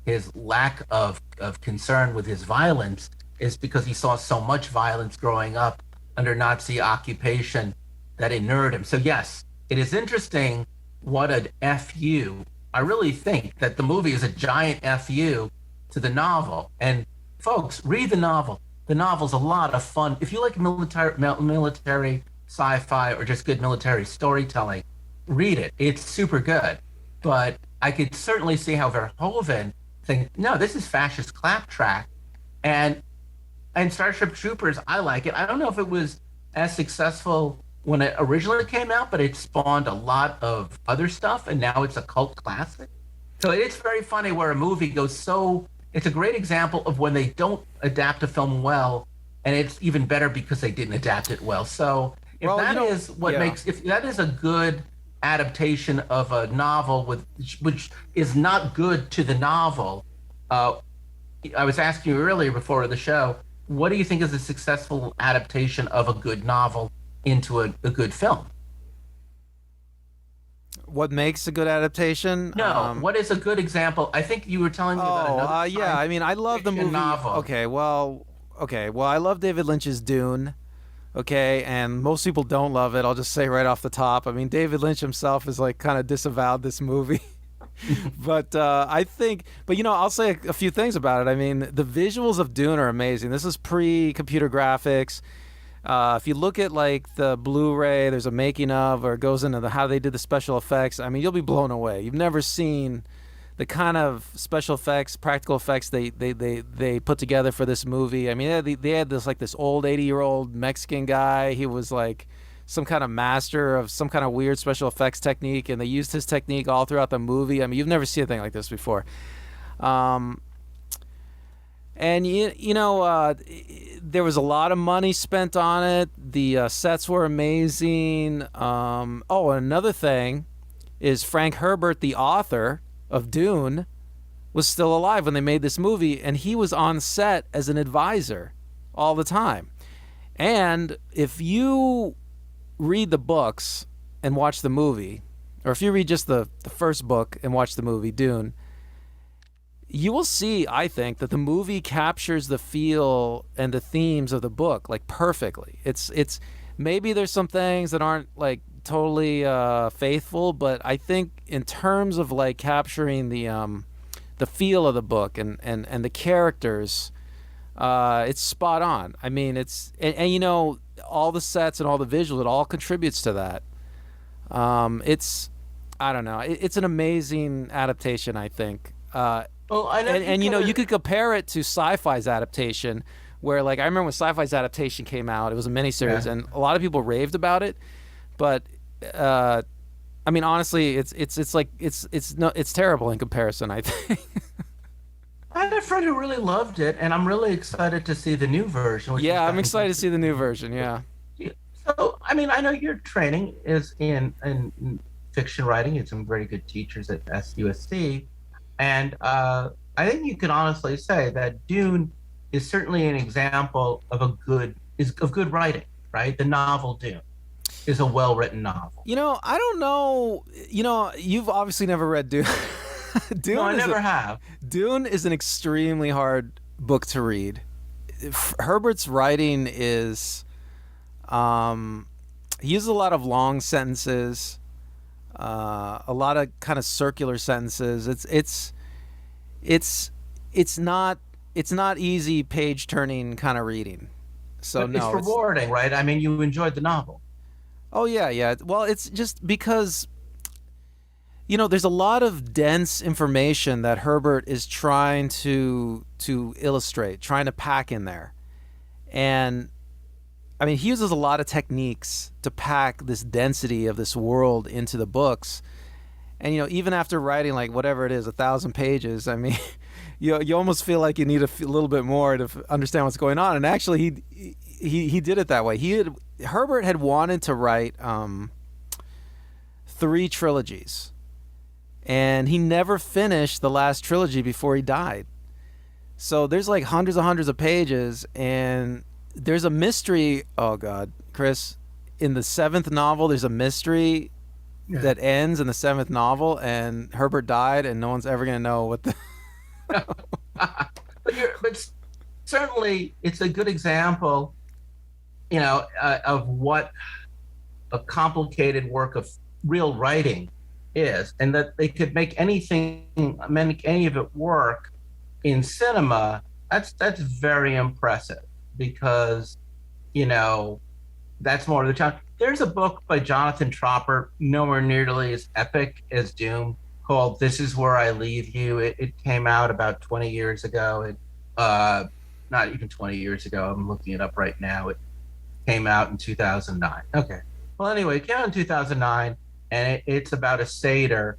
Speaker 1: his lack of concern with his violence, is because he saw so much violence growing up under Nazi occupation that inured him. So yes, it is interesting what an FU. I really think that the movie is a giant FU to the novel. And folks, read the novel. The novel's a lot of fun. If you like military sci-fi or just good military storytelling, read it. It's super good. But I could certainly see how Verhoeven think, no, this is fascist claptrap. And Starship Troopers, I like it. I don't know if it was as successful when it originally came out, but it spawned a lot of other stuff, and now it's a cult classic. So it's very funny where a movie goes so. It's a great example of when they don't adapt a film well, and it's even better because they didn't adapt it well. So if
Speaker 2: Well,
Speaker 1: that is what
Speaker 2: yeah.
Speaker 1: makes, if that is a good adaptation of a novel which is not good to the novel, I was asking you earlier before the show, what do you think is a successful adaptation of a good novel into a good film?
Speaker 2: What makes a good adaptation?
Speaker 1: No, what is a good example? I think you were telling me about another
Speaker 2: Yeah. I mean, I love the
Speaker 1: fiction
Speaker 2: movie.
Speaker 1: novel.
Speaker 2: Okay. Well, I love David Lynch's Dune. Okay, and most people don't love it. I'll just say right off the top. I mean, David Lynch himself is like kind of disavowed this movie. But I think, but you know, I'll say a few things about it. I mean, the visuals of Dune are amazing. This is pre-computer graphics. If you look at like the Blu-ray, there's a making of, or it goes into how they did the special effects. I mean, you'll be blown away. You've never seen the kind of special effects, practical effects they put together for this movie. I mean, they had this old 80-year-old Mexican guy. He was like some kind of master of some kind of weird special effects technique, and they used his technique all throughout the movie. I mean, you've never seen anything like this before. And there was a lot of money spent on it. The sets were amazing. And another thing is Frank Herbert, the author of Dune, was still alive when they made this movie, and he was on set as an advisor all the time. And if you read the books and watch the movie, or if you read just the first book and watch the movie, Dune, you will see, I think, that the movie captures the feel and the themes of the book like perfectly. It's maybe there's some things that aren't like totally faithful, but I think in terms of like capturing the feel of the book and the characters, it's spot on. I mean, and you know, all the sets and all the visuals, it all contributes to that. I don't know, it's an amazing adaptation, I think.
Speaker 1: Well, I know
Speaker 2: and you know, you could compare it to Sci-Fi's adaptation, where like I remember when Sci-Fi's adaptation came out, it was a miniseries, and a lot of people raved about it. But I mean, honestly, it's terrible in comparison, I think.
Speaker 1: I had a friend who really loved it, and I'm really excited to see the new version.
Speaker 2: Yeah, I'm excited to see the new version. Yeah.
Speaker 1: So, I mean, I know your training is in fiction writing. You had some very good teachers at SUSC. And I think you can honestly say that Dune is certainly an example of of good writing, right? The novel Dune is a well-written novel.
Speaker 2: I don't know. You've obviously never read Dune.
Speaker 1: No, I
Speaker 2: Dune is
Speaker 1: never have.
Speaker 2: Dune is an extremely hard book to read. Herbert's writing is, he uses a lot of long sentences, a lot of kind of circular sentences. It's not easy page turning kind of reading. So
Speaker 1: But it's
Speaker 2: no, it's
Speaker 1: rewarding, right? I mean, you enjoyed the novel.
Speaker 2: oh yeah, yeah. Well, it's just because there's a lot of dense information that Herbert is trying to illustrate, trying to pack in there. And I mean, he uses a lot of techniques to pack this density of this world into the books. And even after writing like whatever it is, 1,000 pages, I mean, you almost feel like you need a little bit more to understand what's going on. And actually, he did it that way. Herbert had wanted to write 3 trilogies, and he never finished the last trilogy before he died. So there's like hundreds of pages, and there's a mystery. Oh God, Chris, in the 7th novel, there's a mystery that ends in the 7th novel, and Herbert died, and no one's ever gonna know what the.
Speaker 1: But certainly, it's a good example, of what a complicated work of real writing is, and that they could make any of it work in cinema. That's very impressive because, that's more of the challenge. There's a book by Jonathan Tropper, nowhere nearly as epic as Doom, called "This Is Where I Leave You." It came out about 20 years ago. Not even 20 years ago. I'm looking it up right now. It came out in 2009. Okay. Well, anyway, it came out in 2009, and it's about a Seder,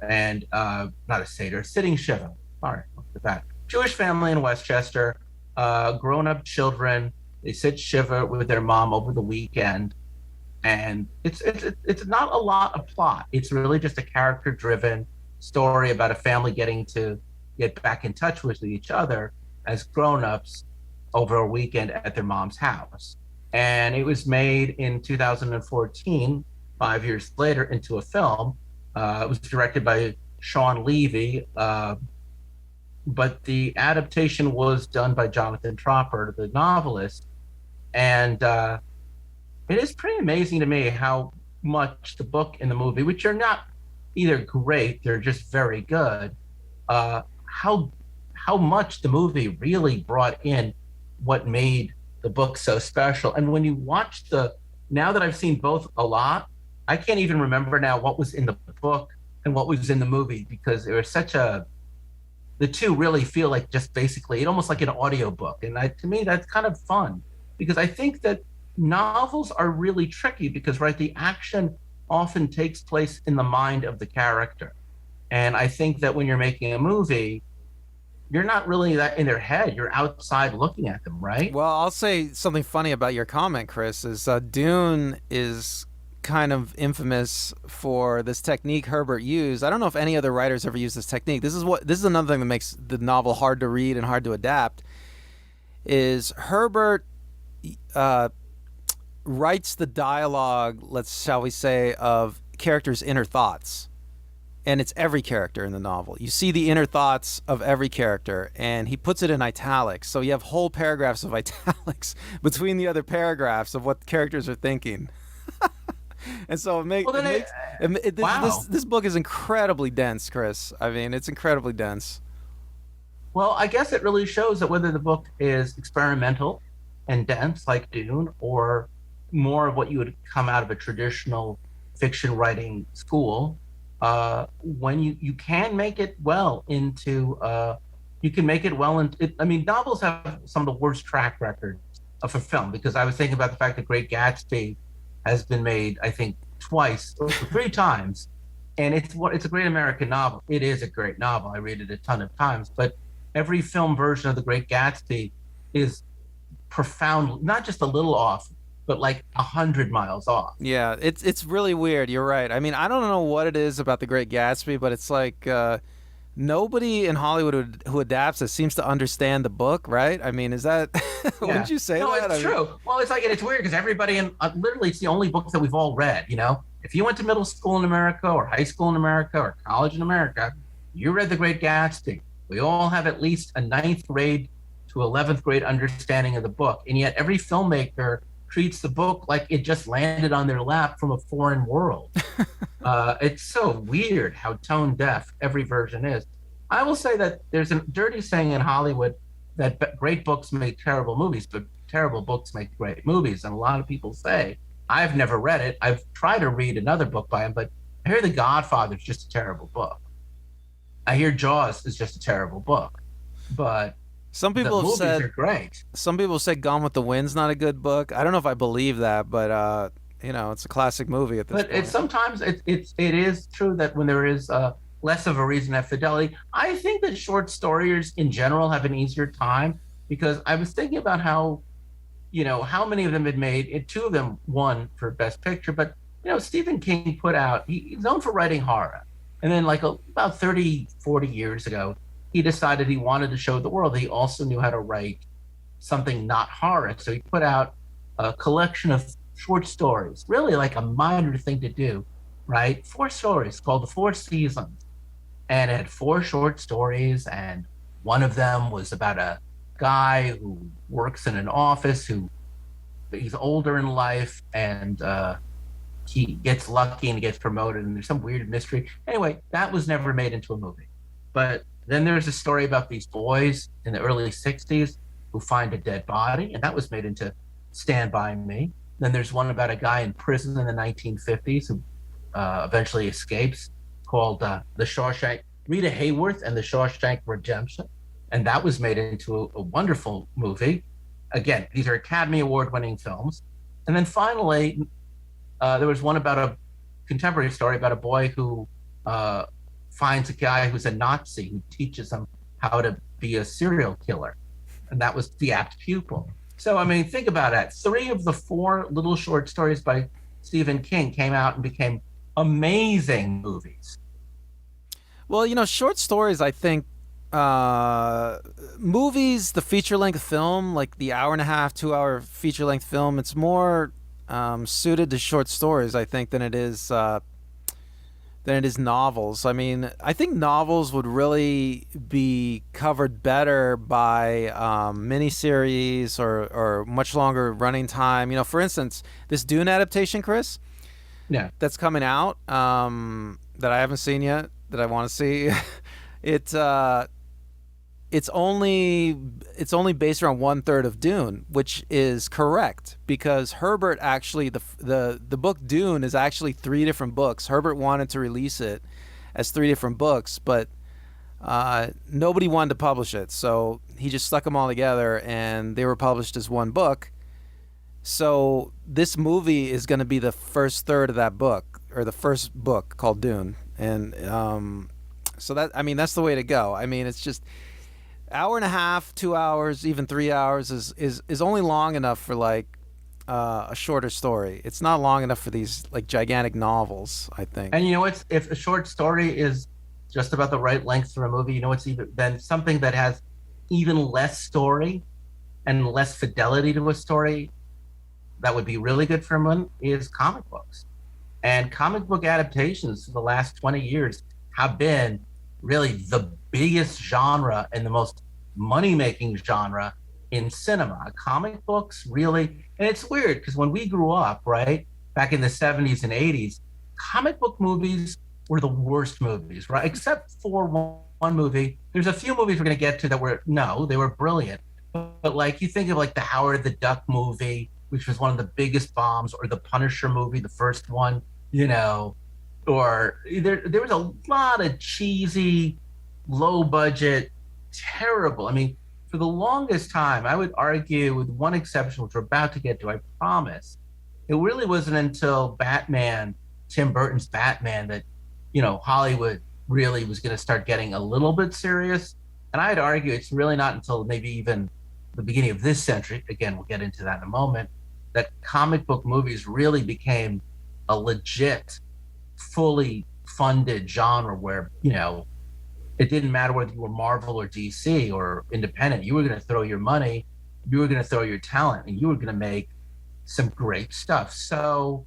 Speaker 1: and not a Seder, a sitting Shiva. Sorry, look at that. Jewish family in Westchester, grown-up children. They sit Shiva with their mom over the weekend, and it's not a lot of plot. It's really just a character-driven story about a family getting to get back in touch with each other as grown-ups over a weekend at their mom's house. And it was made in 2014, 5 years later, into a film. It was directed by Sean Levy, but the adaptation was done by Jonathan Tropper, the novelist. And it is pretty amazing to me how much the book and the movie, which are not either great, they're just very good, how much the movie really brought in what made the book so special. And when you watch now that I've seen both a lot, I can't even remember now what was in the book and what was in the movie, because it was the two really feel like just basically almost like an audiobook. And to me, that's kind of fun, because I think that novels are really tricky because, right, the action often takes place in the mind of the character. And I think that when you're making a movie, you're not really that in their head. You're outside looking at them, right?
Speaker 2: Well, I'll say something funny about your comment, Chris. Is Dune is kind of infamous for this technique Herbert used. I don't know if any other writers ever used this technique. This is another thing that makes the novel hard to read and hard to adapt. Is Herbert writes the dialogue, shall we say, of characters' inner thoughts. And it's every character in the novel. You see the inner thoughts of every character, and he puts it in italics. So you have whole paragraphs of italics between the other paragraphs of what characters are thinking. And so
Speaker 1: wow.
Speaker 2: This book is incredibly dense, Chris. I mean, it's incredibly dense.
Speaker 1: Well, I guess it really shows that whether the book is experimental and dense like Dune, or more of what you would come out of a traditional fiction writing school, when you can make it well into you can make it well into I mean, novels have some of the worst track records of a film, because I was thinking about the fact that Great Gatsby has been made, I think, twice or 3 times, and it's a great American novel. It is a great novel. I read it a ton of times, but every film version of the Great Gatsby is profound, not just a little off, but like 100 miles off.
Speaker 2: Yeah, it's really weird. You're right. I mean, I don't know what it is about the Great Gatsby, but it's like nobody in Hollywood who adapts it seems to understand the book, right? I mean, is that
Speaker 1: Yeah.
Speaker 2: wouldn't you say
Speaker 1: No,
Speaker 2: that?
Speaker 1: it's true. Well, it's like, and it's weird because everybody in literally it's the only books that we've all read. If you went to middle school in America or high school in America or college in America, you read The Great Gatsby. We all have at least a ninth grade to 11th grade understanding of the book. And yet every filmmaker treats the book like it just landed on their lap from a foreign world. It's so weird how tone deaf every version is. I will say that there's a dirty saying in Hollywood that great books make terrible movies, but terrible books make great movies. And a lot of people say, I've never read it. I've tried to read another book by him, but I hear The Godfather is just a terrible book. I hear Jaws is just a terrible book. But
Speaker 2: Some
Speaker 1: the
Speaker 2: people have
Speaker 1: movies
Speaker 2: said
Speaker 1: are great.
Speaker 2: some people say Gone with the Wind's not a good book. I don't know if I believe that, but it's a classic movie at this
Speaker 1: But
Speaker 2: point.
Speaker 1: it's sometimes it is true that when there is less of a reason to have fidelity, I think that short stories in general have an easier time because I was thinking about how many of them had made it. Two of them won for Best Picture, but Stephen King he's known for writing horror, and then about 30, 40 years ago, he decided he wanted to show the world that he also knew how to write something not horror. So he put out a collection of short stories, really like a minor thing to do, right? 4 stories called The Four Seasons. And it had 4 short stories, and one of them was about a guy who works in an office he's older in life, and he gets lucky and he gets promoted, and there's some weird mystery. Anyway, that was never made into a movie. But then there's a story about these boys in the early 60s who find a dead body, and that was made into Stand By Me. Then there's one about a guy in prison in the 1950s who eventually escapes, called The Shawshank, Rita Hayworth and The Shawshank Redemption. And that was made into a wonderful movie. Again, these are Academy Award-winning films. And then finally, there was one about a contemporary story about a boy who finds a guy who's a Nazi who teaches him how to be a serial killer. And that was The Apt Pupil. So, I mean, think about it. 3 of the 4 little short stories by Stephen King came out and became amazing movies.
Speaker 2: Well, short stories, I think, movies, the feature-length film, like the hour and a half, 2-hour feature-length film, it's more suited to short stories, I think, than it is novels. I mean, I think novels would really be covered better by miniseries or much longer running time. For instance, this Dune adaptation, Chris,
Speaker 1: Yeah.
Speaker 2: that's coming out that I haven't seen yet, that I want to see. It's only based around 1/3 of Dune, which is correct because Herbert actually the book Dune is actually 3 different books. Herbert wanted to release it as 3 different books, but nobody wanted to publish it, so he just stuck them all together, and they were published as one book. So this movie is going to be the first third of that book, or the first book called Dune, and so that's the way to go. I mean, it's just hour and a half, 2 hours, even 3 hours is only long enough for a shorter story. It's not long enough for these gigantic novels, I think.
Speaker 1: And if a short story is just about the right length for a movie, it's even then something that has even less story and less fidelity to a story that would be really good for one is comic books. And comic book adaptations for the last 20 years have been really the biggest genre and the most money-making genre in cinema. Comic books really, and it's weird because when we grew up, right, back in the 70s and 80s, comic book movies were the worst movies, right? Except for one movie. There's a few movies we're going to get to that they were brilliant. But you think of the Howard the Duck movie, which was one of the biggest bombs, or the Punisher movie, the first one, or there was a lot of cheesy, low budget, terrible. I mean, for the longest time, I would argue, with one exception, which we're about to get to, I promise, it really wasn't until Batman, Tim Burton's Batman, that Hollywood really was going to start getting a little bit serious. And I'd argue it's really not until maybe even the beginning of this century, again, we'll get into that in a moment, that comic book movies really became a legit, fully funded genre where, It didn't matter whether you were Marvel or DC or independent. You were going to throw your money, you were going to throw your talent, and you were going to make some great stuff. So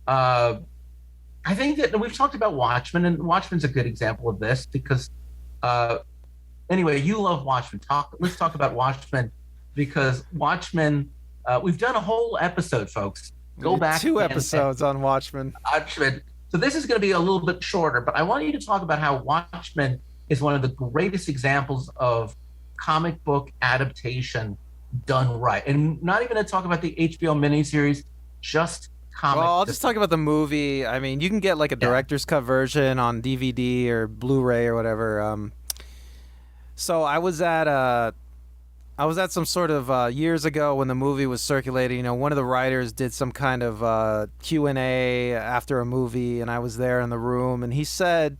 Speaker 1: I think that we've talked about Watchmen, and Watchmen's a good example of this because anyway, you love Watchmen. Let's talk about Watchmen because Watchmen. We've done a whole episode, folks. Go back.
Speaker 2: 2 episodes on Watchmen.
Speaker 1: Watchmen. So this is going to be a little bit shorter, but I want you to talk about how Watchmen is one of the greatest examples of comic book adaptation done right, and not even to talk about the HBO miniseries, just comic.
Speaker 2: Well, I'll just talk about the movie. I mean, you can get like a director's cut version on DVD or Blu-ray or whatever. So I was at some sort of years ago when the movie was circulating. You know, one of the writers did some kind of Q&A after a movie, and I was there in the room. And he said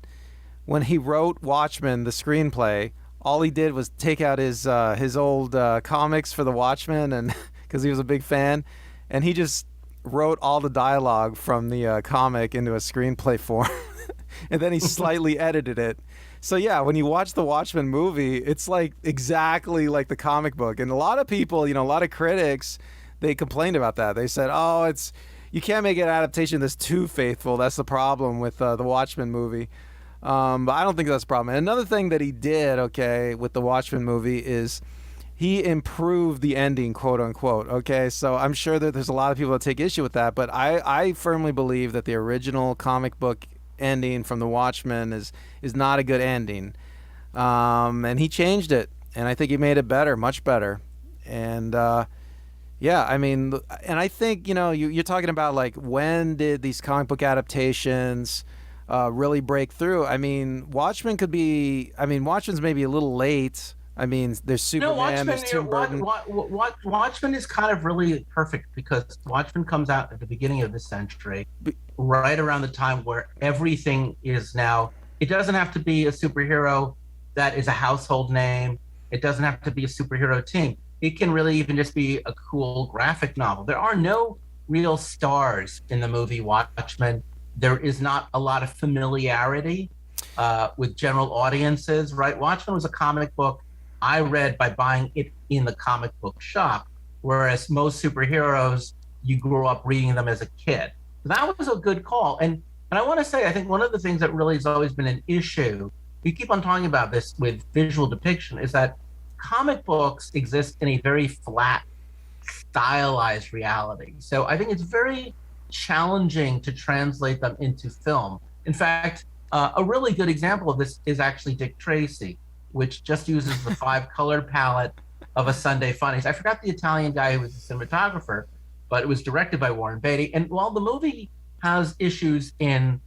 Speaker 2: when he wrote Watchmen, the screenplay, all he did was take out his old comics for the Watchmen, and because he was a big fan, and he just wrote all the dialogue from the comic into a screenplay form, and then he slightly edited it. So yeah, when you watch the Watchmen movie, it's like exactly like the comic book. And a lot of people, a lot of critics, they complained about that. They said, "Oh, you can't make an adaptation that's too faithful. That's the problem with the Watchmen movie." But I don't think that's a problem. And another thing that he did, okay, with the Watchmen movie is he improved the ending, quote unquote. Okay, so I'm sure that there's a lot of people that take issue with that, but I firmly believe that the original comic book ending from the Watchmen is not a good ending, and he changed it, and I think he made it better, much better. And yeah, I mean, and I think you're talking about like when did these comic book adaptations really break through? I mean, Watchmen's maybe a little late. I mean, there's Superman, there's Tim Burton.
Speaker 1: Watchmen is kind of really perfect because Watchmen comes out at the beginning of the century, right around the time where everything is now. It doesn't have to be a superhero that is a household name. It doesn't have to be a superhero team. It can really even just be a cool graphic novel. There are no real stars in the movie Watchmen. There is not a lot of familiarity with general audiences, right? Watchmen was a comic book I read by buying it in the comic book shop, whereas most superheroes, you grew up reading them as a kid. That was a good call. And I want to say, I think one of the things that really has always been an issue, we keep on talking about this with visual depiction, is that comic books exist in a very flat, stylized reality. So I think it's very challenging to translate them into film. In fact, a really good example of this is actually Dick Tracy, which just uses the 5-color palette of a Sunday Funnies. I forgot the Italian guy who was the cinematographer, but it was directed by Warren Beatty. And while the movie has issues in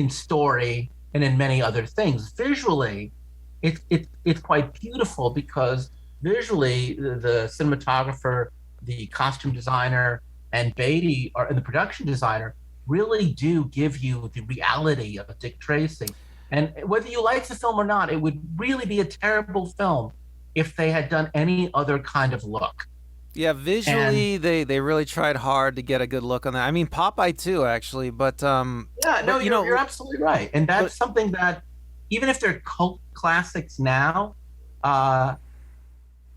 Speaker 1: story and in many other things, visually, it's quite beautiful because visually the cinematographer, the costume designer, and Beatty and the production designer really do give you the reality of Dick Tracy. And whether you like the film or not, it would really be a terrible film if they had done any other kind of look.
Speaker 2: Yeah, visually they really tried hard to get a good look on that. I mean, Popeye too, actually, but
Speaker 1: you're absolutely right, and that's something that even if they're cult classics now, the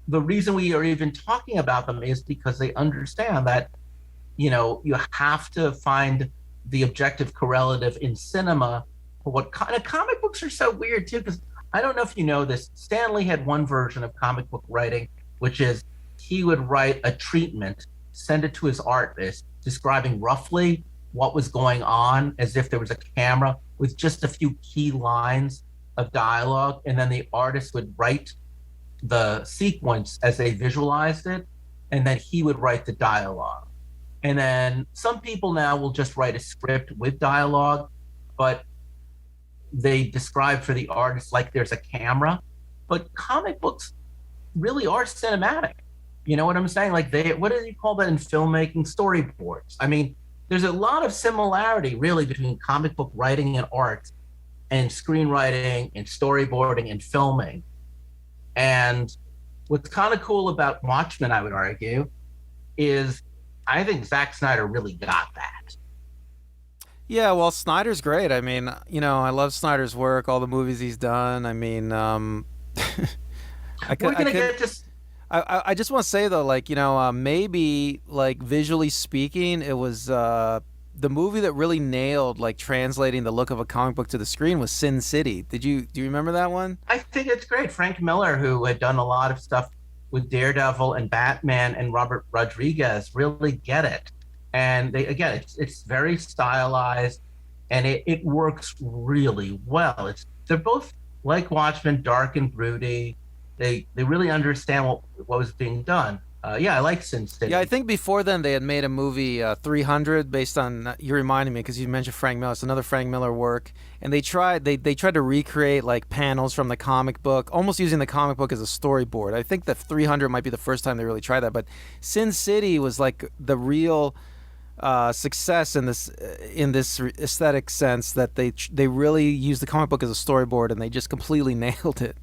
Speaker 1: reason we are even talking about them is because they understand that you have to find the objective correlative in cinema. What kind of comic books are so weird too, because I don't know if you know this, Shanley had one version of comic book writing, which is he would write a treatment, send it to his artist, describing roughly what was going on as if there was a camera with just a few key lines of dialogue, and then the artist would write the sequence as they visualized it, and then he would write the dialogue. And then some people now will just write a script with dialogue, but they describe for the artist like there's a camera. But comic books really are cinematic. You know what I'm saying? Like what do you call that in filmmaking? Storyboards. I mean, there's a lot of similarity really between comic book writing and art and screenwriting and storyboarding and filming. And what's kind of cool about Watchmen, I would argue, is I think Zack Snyder really got that.
Speaker 2: Yeah, well, Snyder's great. I mean, I love Snyder's work, all the movies he's done. I mean, I could,
Speaker 1: We're
Speaker 2: I
Speaker 1: gonna
Speaker 2: could,
Speaker 1: get just
Speaker 2: I just want to say though, like, maybe like visually speaking, it was the movie that really nailed like translating the look of a comic book to the screen was Sin City. Do you remember that one?
Speaker 1: I think it's great. Frank Miller, who had done a lot of stuff with Daredevil and Batman and Robert Rodriguez, really get it. And they again, it's very stylized, and it works really well. They're both like Watchmen, dark and broody. They really understand what was being done. Yeah, I like Sin
Speaker 2: Yeah, I
Speaker 1: City.
Speaker 2: think before then they had made a movie 300 based on you reminded me because you mentioned Frank Miller. It's another Frank Miller work, and they tried to recreate like panels from the comic book, almost using the comic book as a storyboard. I think the 300 might be the first time they really tried that, but Sin City was like the real success in this aesthetic sense that they really used the comic book as a storyboard and they just completely nailed it.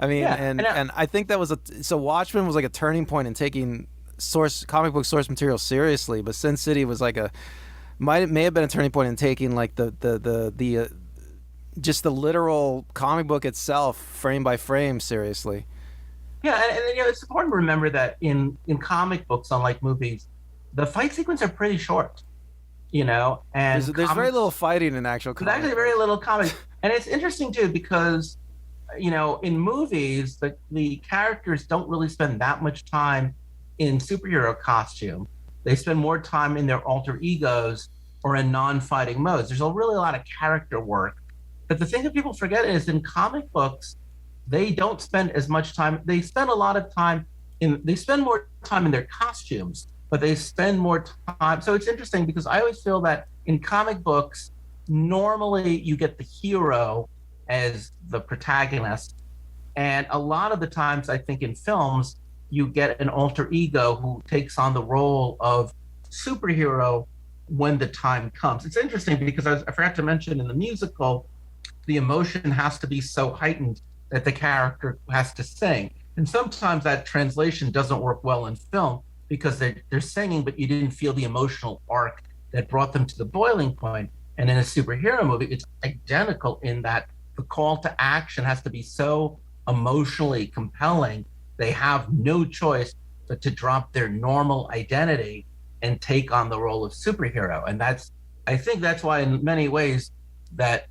Speaker 2: I mean,
Speaker 1: Yeah,
Speaker 2: and
Speaker 1: and
Speaker 2: and I think that was so Watchmen was like a turning point in taking source comic book source material seriously, but Sin City was like a may have been a turning point in taking like the just the literal comic book itself frame by frame seriously.
Speaker 1: yeah, it's important to remember that in comic books, unlike movies, the fight sequences are pretty short.
Speaker 2: There's
Speaker 1: And
Speaker 2: there's very little
Speaker 1: comics,
Speaker 2: fighting in actual
Speaker 1: there's actually
Speaker 2: comic
Speaker 1: very
Speaker 2: books.
Speaker 1: little comics, and it's interesting too because in movies, the characters don't really spend that much time in superhero costume. They spend more time in their alter egos or in non-fighting modes. There's really a lot of character work. But the thing that people forget is in comic books, they don't spend as much time. They spend a lot of time they spend more time in their costumes, but they spend more time. So it's interesting because I always feel that in comic books, normally you get the hero as the protagonist. And a lot of the times, I think in films, you get an alter ego who takes on the role of superhero when the time comes. It's interesting because I forgot to mention in the musical, the emotion has to be so heightened that the character has to sing. And sometimes that translation doesn't work well in film because they're singing, but you didn't feel the emotional arc that brought them to the boiling point. And in a superhero movie, it's identical in that the call to action has to be so emotionally compelling. They have no choice but to drop their normal identity and take on the role of superhero. And I think that's why, in many ways, that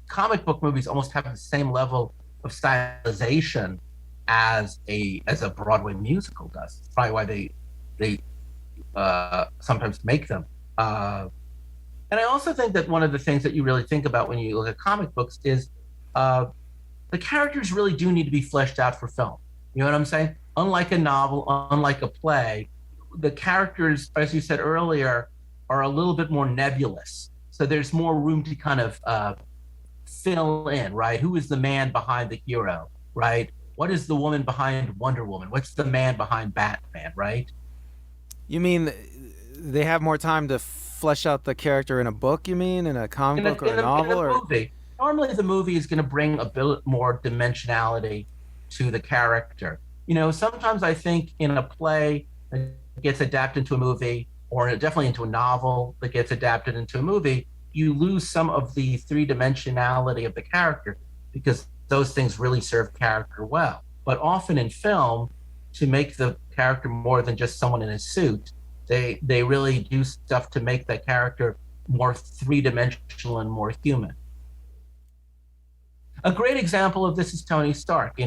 Speaker 1: comic book movies almost have the same level of stylization as a Broadway musical does. It's probably why they sometimes make them. And I also think that one of the things that you really think about when you look at comic books is uh, the characters really do need to be fleshed out for film. You know what I'm saying? Unlike a novel, unlike a play, the characters, as you said earlier, are a little bit more nebulous. So there's more room to kind of fill in, right? Who is the man behind the hero, right? What is the woman behind Wonder Woman? What's the man behind Batman, right?
Speaker 2: You mean they have more time to flesh out the character in a book? You mean in a comic
Speaker 1: In a,
Speaker 2: book or
Speaker 1: in
Speaker 2: a
Speaker 1: a, in
Speaker 2: novel
Speaker 1: a
Speaker 2: or?
Speaker 1: movie, normally the movie is going to bring a bit more dimensionality to the character. Sometimes I think in a play that gets adapted into a movie, or definitely into a novel that gets adapted into a movie, you lose some of the three dimensionality of the character because those things really serve character well. But often in film, to make the character more than just someone in a suit, they really do stuff to make that character more three dimensional and more human. A great example of this is Tony Stark.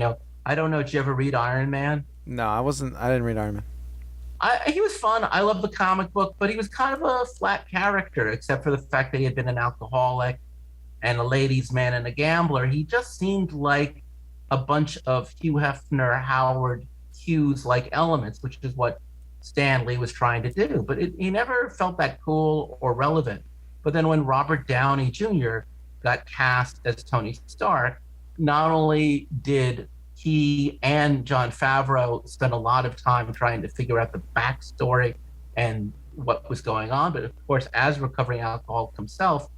Speaker 1: I don't know, did you ever read Iron Man?
Speaker 2: No, I wasn't. I didn't read Iron Man.
Speaker 1: He was fun. I love the comic book, but he was kind of a flat character, except for the fact that he had been an alcoholic and a ladies' man and a gambler. He just seemed like a bunch of Hugh Hefner, Howard Hughes like elements, which is what Stanley was trying to do. But he never felt that cool or relevant. But then when Robert Downey Jr. got cast as Tony Stark, not only did he and Jon Favreau spent a lot of time trying to figure out the backstory and what was going on. But of course, as a recovering alcoholic himself,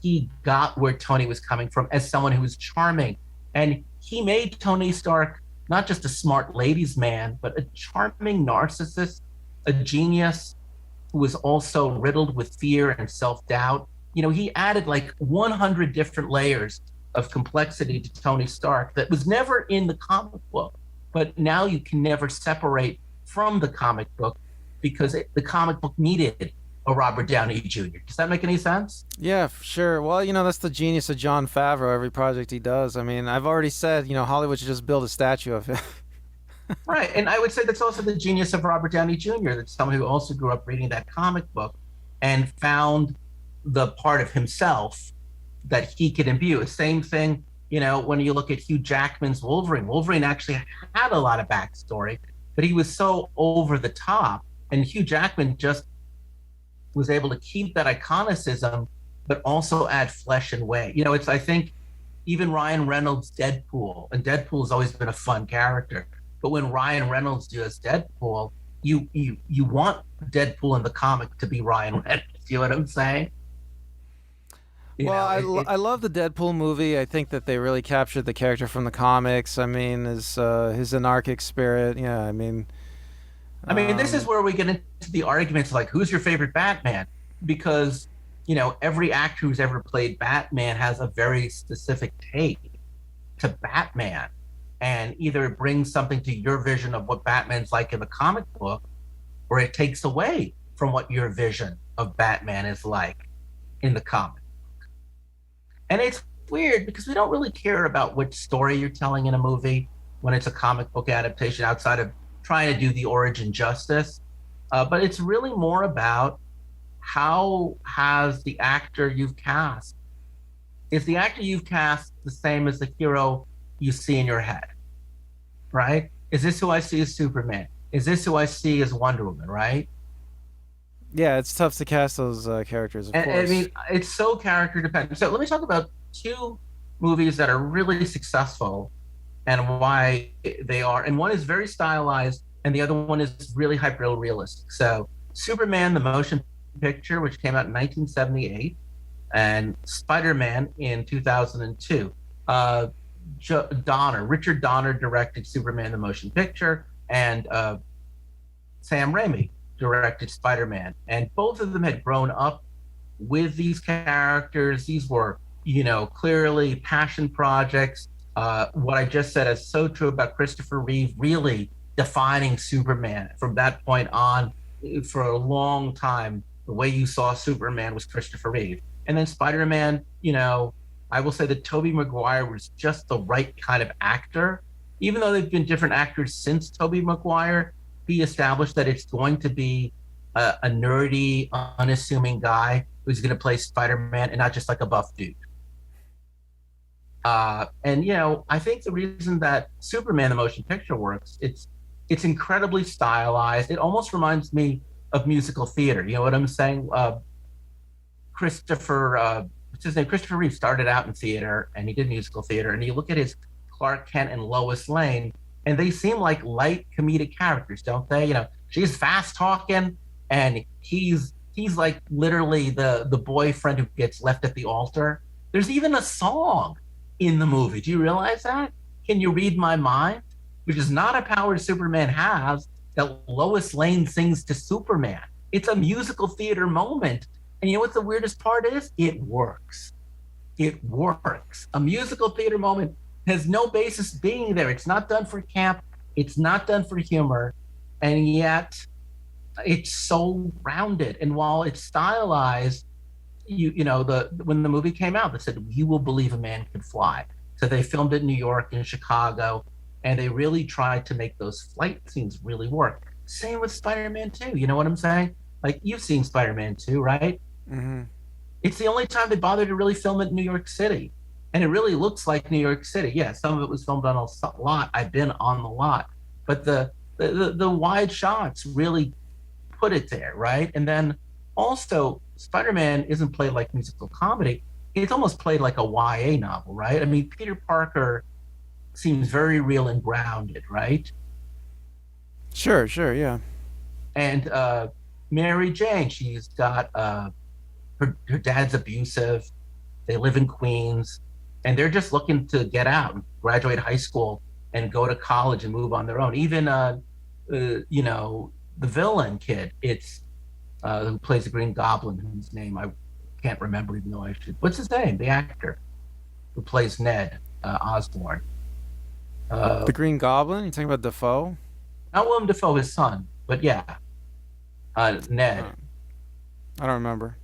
Speaker 1: he got where Tony was coming from as someone who was charming. And he made Tony Stark not just a smart ladies' man, but a charming narcissist, a genius who was also riddled with fear and self-doubt. he added like 100 different layers of complexity to Tony Stark that was never in the comic book, but now you can never separate from the comic book because the comic book needed a Robert Downey Jr. Does that make any sense?
Speaker 2: Yeah, for sure. Well, that's the genius of John Favreau. Every project he does. I mean, I've already said, Hollywood should just build a statue of him.
Speaker 1: Right. And I would say that's also the genius of Robert Downey Jr. That's someone who also grew up reading that comic book and found the part of himself that he could imbue. Same thing, when you look at Hugh Jackman's Wolverine. Wolverine actually had a lot of backstory, but he was so over the top. And Hugh Jackman just was able to keep that iconicism, but also add flesh and weight. I think even Ryan Reynolds' Deadpool, and Deadpool has always been a fun character. But when Ryan Reynolds does Deadpool, you want Deadpool in the comic to be Ryan Reynolds. You know what I'm saying?
Speaker 2: I love the Deadpool movie. I think that they really captured the character from the comics. I mean, his anarchic spirit. Yeah, I mean.
Speaker 1: This is where we get into the arguments like, who's your favorite Batman? Because, every actor who's ever played Batman has a very specific take to Batman. And either it brings something to your vision of what Batman's like in the comic book, or it takes away from what your vision of Batman is like in the comic book. And it's weird because we don't really care about which story you're telling in a movie when it's a comic book adaptation outside of trying to do the origin justice. But it's really more about how has the actor you've cast, is the actor you've cast the same as the hero you see in your head, right? Is this who I see as Superman? Is this who I see as Wonder Woman, right?
Speaker 2: Yeah, it's tough to cast those characters, of course.
Speaker 1: It's so character dependent. So let me talk about two movies that are really successful and why they are. And one is very stylized, and the other one is really hyper realistic. So Superman, the motion picture, which came out in 1978, and Spiderman in 2002. Richard Donner directed Superman the motion picture, and Sam Raimi directed Spider-Man. And both of them had grown up with these characters. These were, clearly passion projects. What I just said is so true about Christopher Reeve really defining Superman from that point on. For a long time, the way you saw Superman was Christopher Reeve. And then Spider-Man, I will say that Tobey Maguire was just the right kind of actor. Even though they've been different actors since Tobey Maguire, he established that it's going to be a nerdy, unassuming guy who's going to play Spider-Man and not just like a buff dude. I think the reason that Superman the motion picture works, it's incredibly stylized. It almost reminds me of musical theater. You know what I'm saying? What's his name? Christopher Reeve started out in theater and he did musical theater. And you look at his Clark Kent and Lois Lane, and they seem like light comedic characters, don't they? She's fast talking, and he's like literally the boyfriend who gets left at the altar. There's even a song in the movie. Do you realize that? Can You Read My Mind? Which is not a power Superman has, that Lois Lane sings to Superman. It's a musical theater moment. And you know what the weirdest part is? It works. It works. A musical theater moment has no basis being there. It's not done for camp. It's not done for humor. And yet it's so rounded. And while it's stylized, when the movie came out, they said, "You will believe a man can fly." So they filmed it in New York and Chicago, and they really tried to make those flight scenes really work. Same with Spider-Man 2. You know what I'm saying? Like, you've seen Spider-Man 2, right?
Speaker 2: Mm-hmm.
Speaker 1: It's the only time they bothered to really film it in New York City. And it really looks like New York City. Yeah, some of it was filmed on a lot. I've been on the lot. But the wide shots really put it there, right? And then also, Spider-Man isn't played like musical comedy. It's almost played like a YA novel, right? I mean, Peter Parker seems very real and grounded, right?
Speaker 2: Sure, yeah.
Speaker 1: And Mary Jane, she's got her dad's abusive. They live in Queens, and they're just looking to get out, and graduate high school, and go to college and move on their own. Even the villain kid, it's who plays the Green Goblin, whose name I can't remember even though I should. What's his name? The actor who plays Ned Osborn.
Speaker 2: The Green Goblin. You talking about Defoe?
Speaker 1: Not Willem Dafoe, his son, but yeah, Ned.
Speaker 2: I don't remember.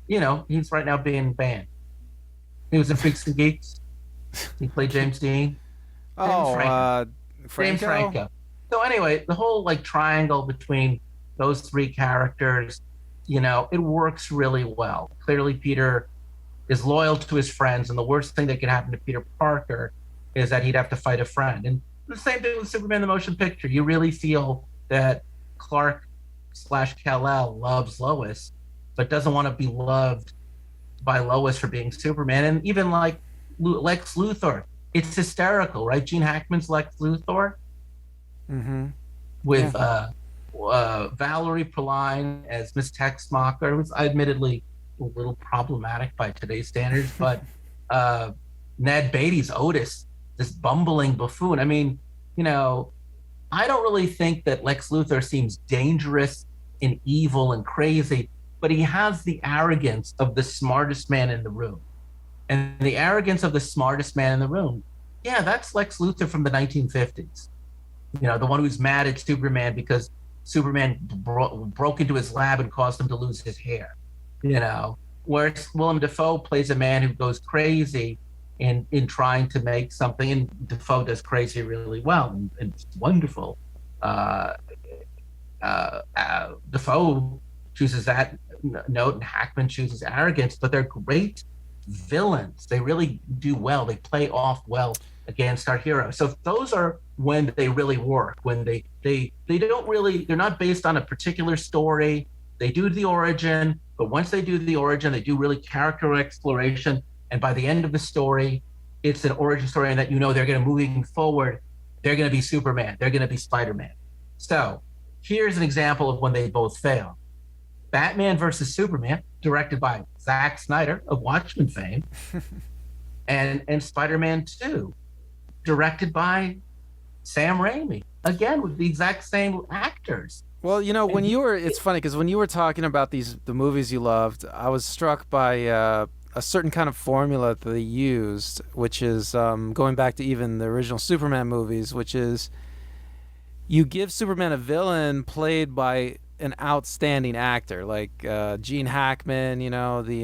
Speaker 1: You know, he's right now being banned. He was in Freaks and Geeks. He played James Dean.
Speaker 2: Oh,
Speaker 1: James Franco. So anyway, the whole like triangle between those three characters, you know, it works really well. Clearly, Peter is loyal to his friends, and the worst thing that could happen to Peter Parker is that he'd have to fight a friend. And the same thing with Superman the Motion Picture. You really feel that Clark/Kal-El loves Lois, but doesn't want to be loved by Lois for being Superman. And even like Lex Luthor, it's hysterical, right? Gene Hackman's Lex Luthor with Valerie Perline as Miss Texmacher. It was admittedly a little problematic by today's standards, but Ned Beatty's Otis, this bumbling buffoon. I mean, you know, I don't really think that Lex Luthor seems dangerous and evil and crazy, but he has the arrogance of the smartest man in the room. And the arrogance of the smartest man in the room, yeah, that's Lex Luthor from the 1950s. You know, the one who's mad at Superman because Superman broke into his lab and caused him to lose his hair. You know, whereas Willem Dafoe plays a man who goes crazy in trying to make something, and Dafoe does crazy really well, and it's wonderful. Dafoe chooses that note, and Hackman chooses arrogance, but they're great villains. They really do well. They play off well against our heroes. So those are when they really work. When they don't really, they're not based on a particular story. They do the origin, but once they do the origin, they do really character exploration. And by the end of the story, it's an origin story, and that you know they're going to moving forward. They're going to be Superman. They're going to be Spiderman. So here's an example of when they both fail. Batman versus Superman, directed by Zack Snyder of Watchmen fame, and Spider-Man 2, directed by Sam Raimi, again with the exact same actors.
Speaker 2: Well, you know, when you were, it's funny because when you were talking about the movies you loved, I was struck by a certain kind of formula that they used, which is going back to even the original Superman movies, which is you give Superman a villain played by an outstanding actor, like Gene Hackman, you know, the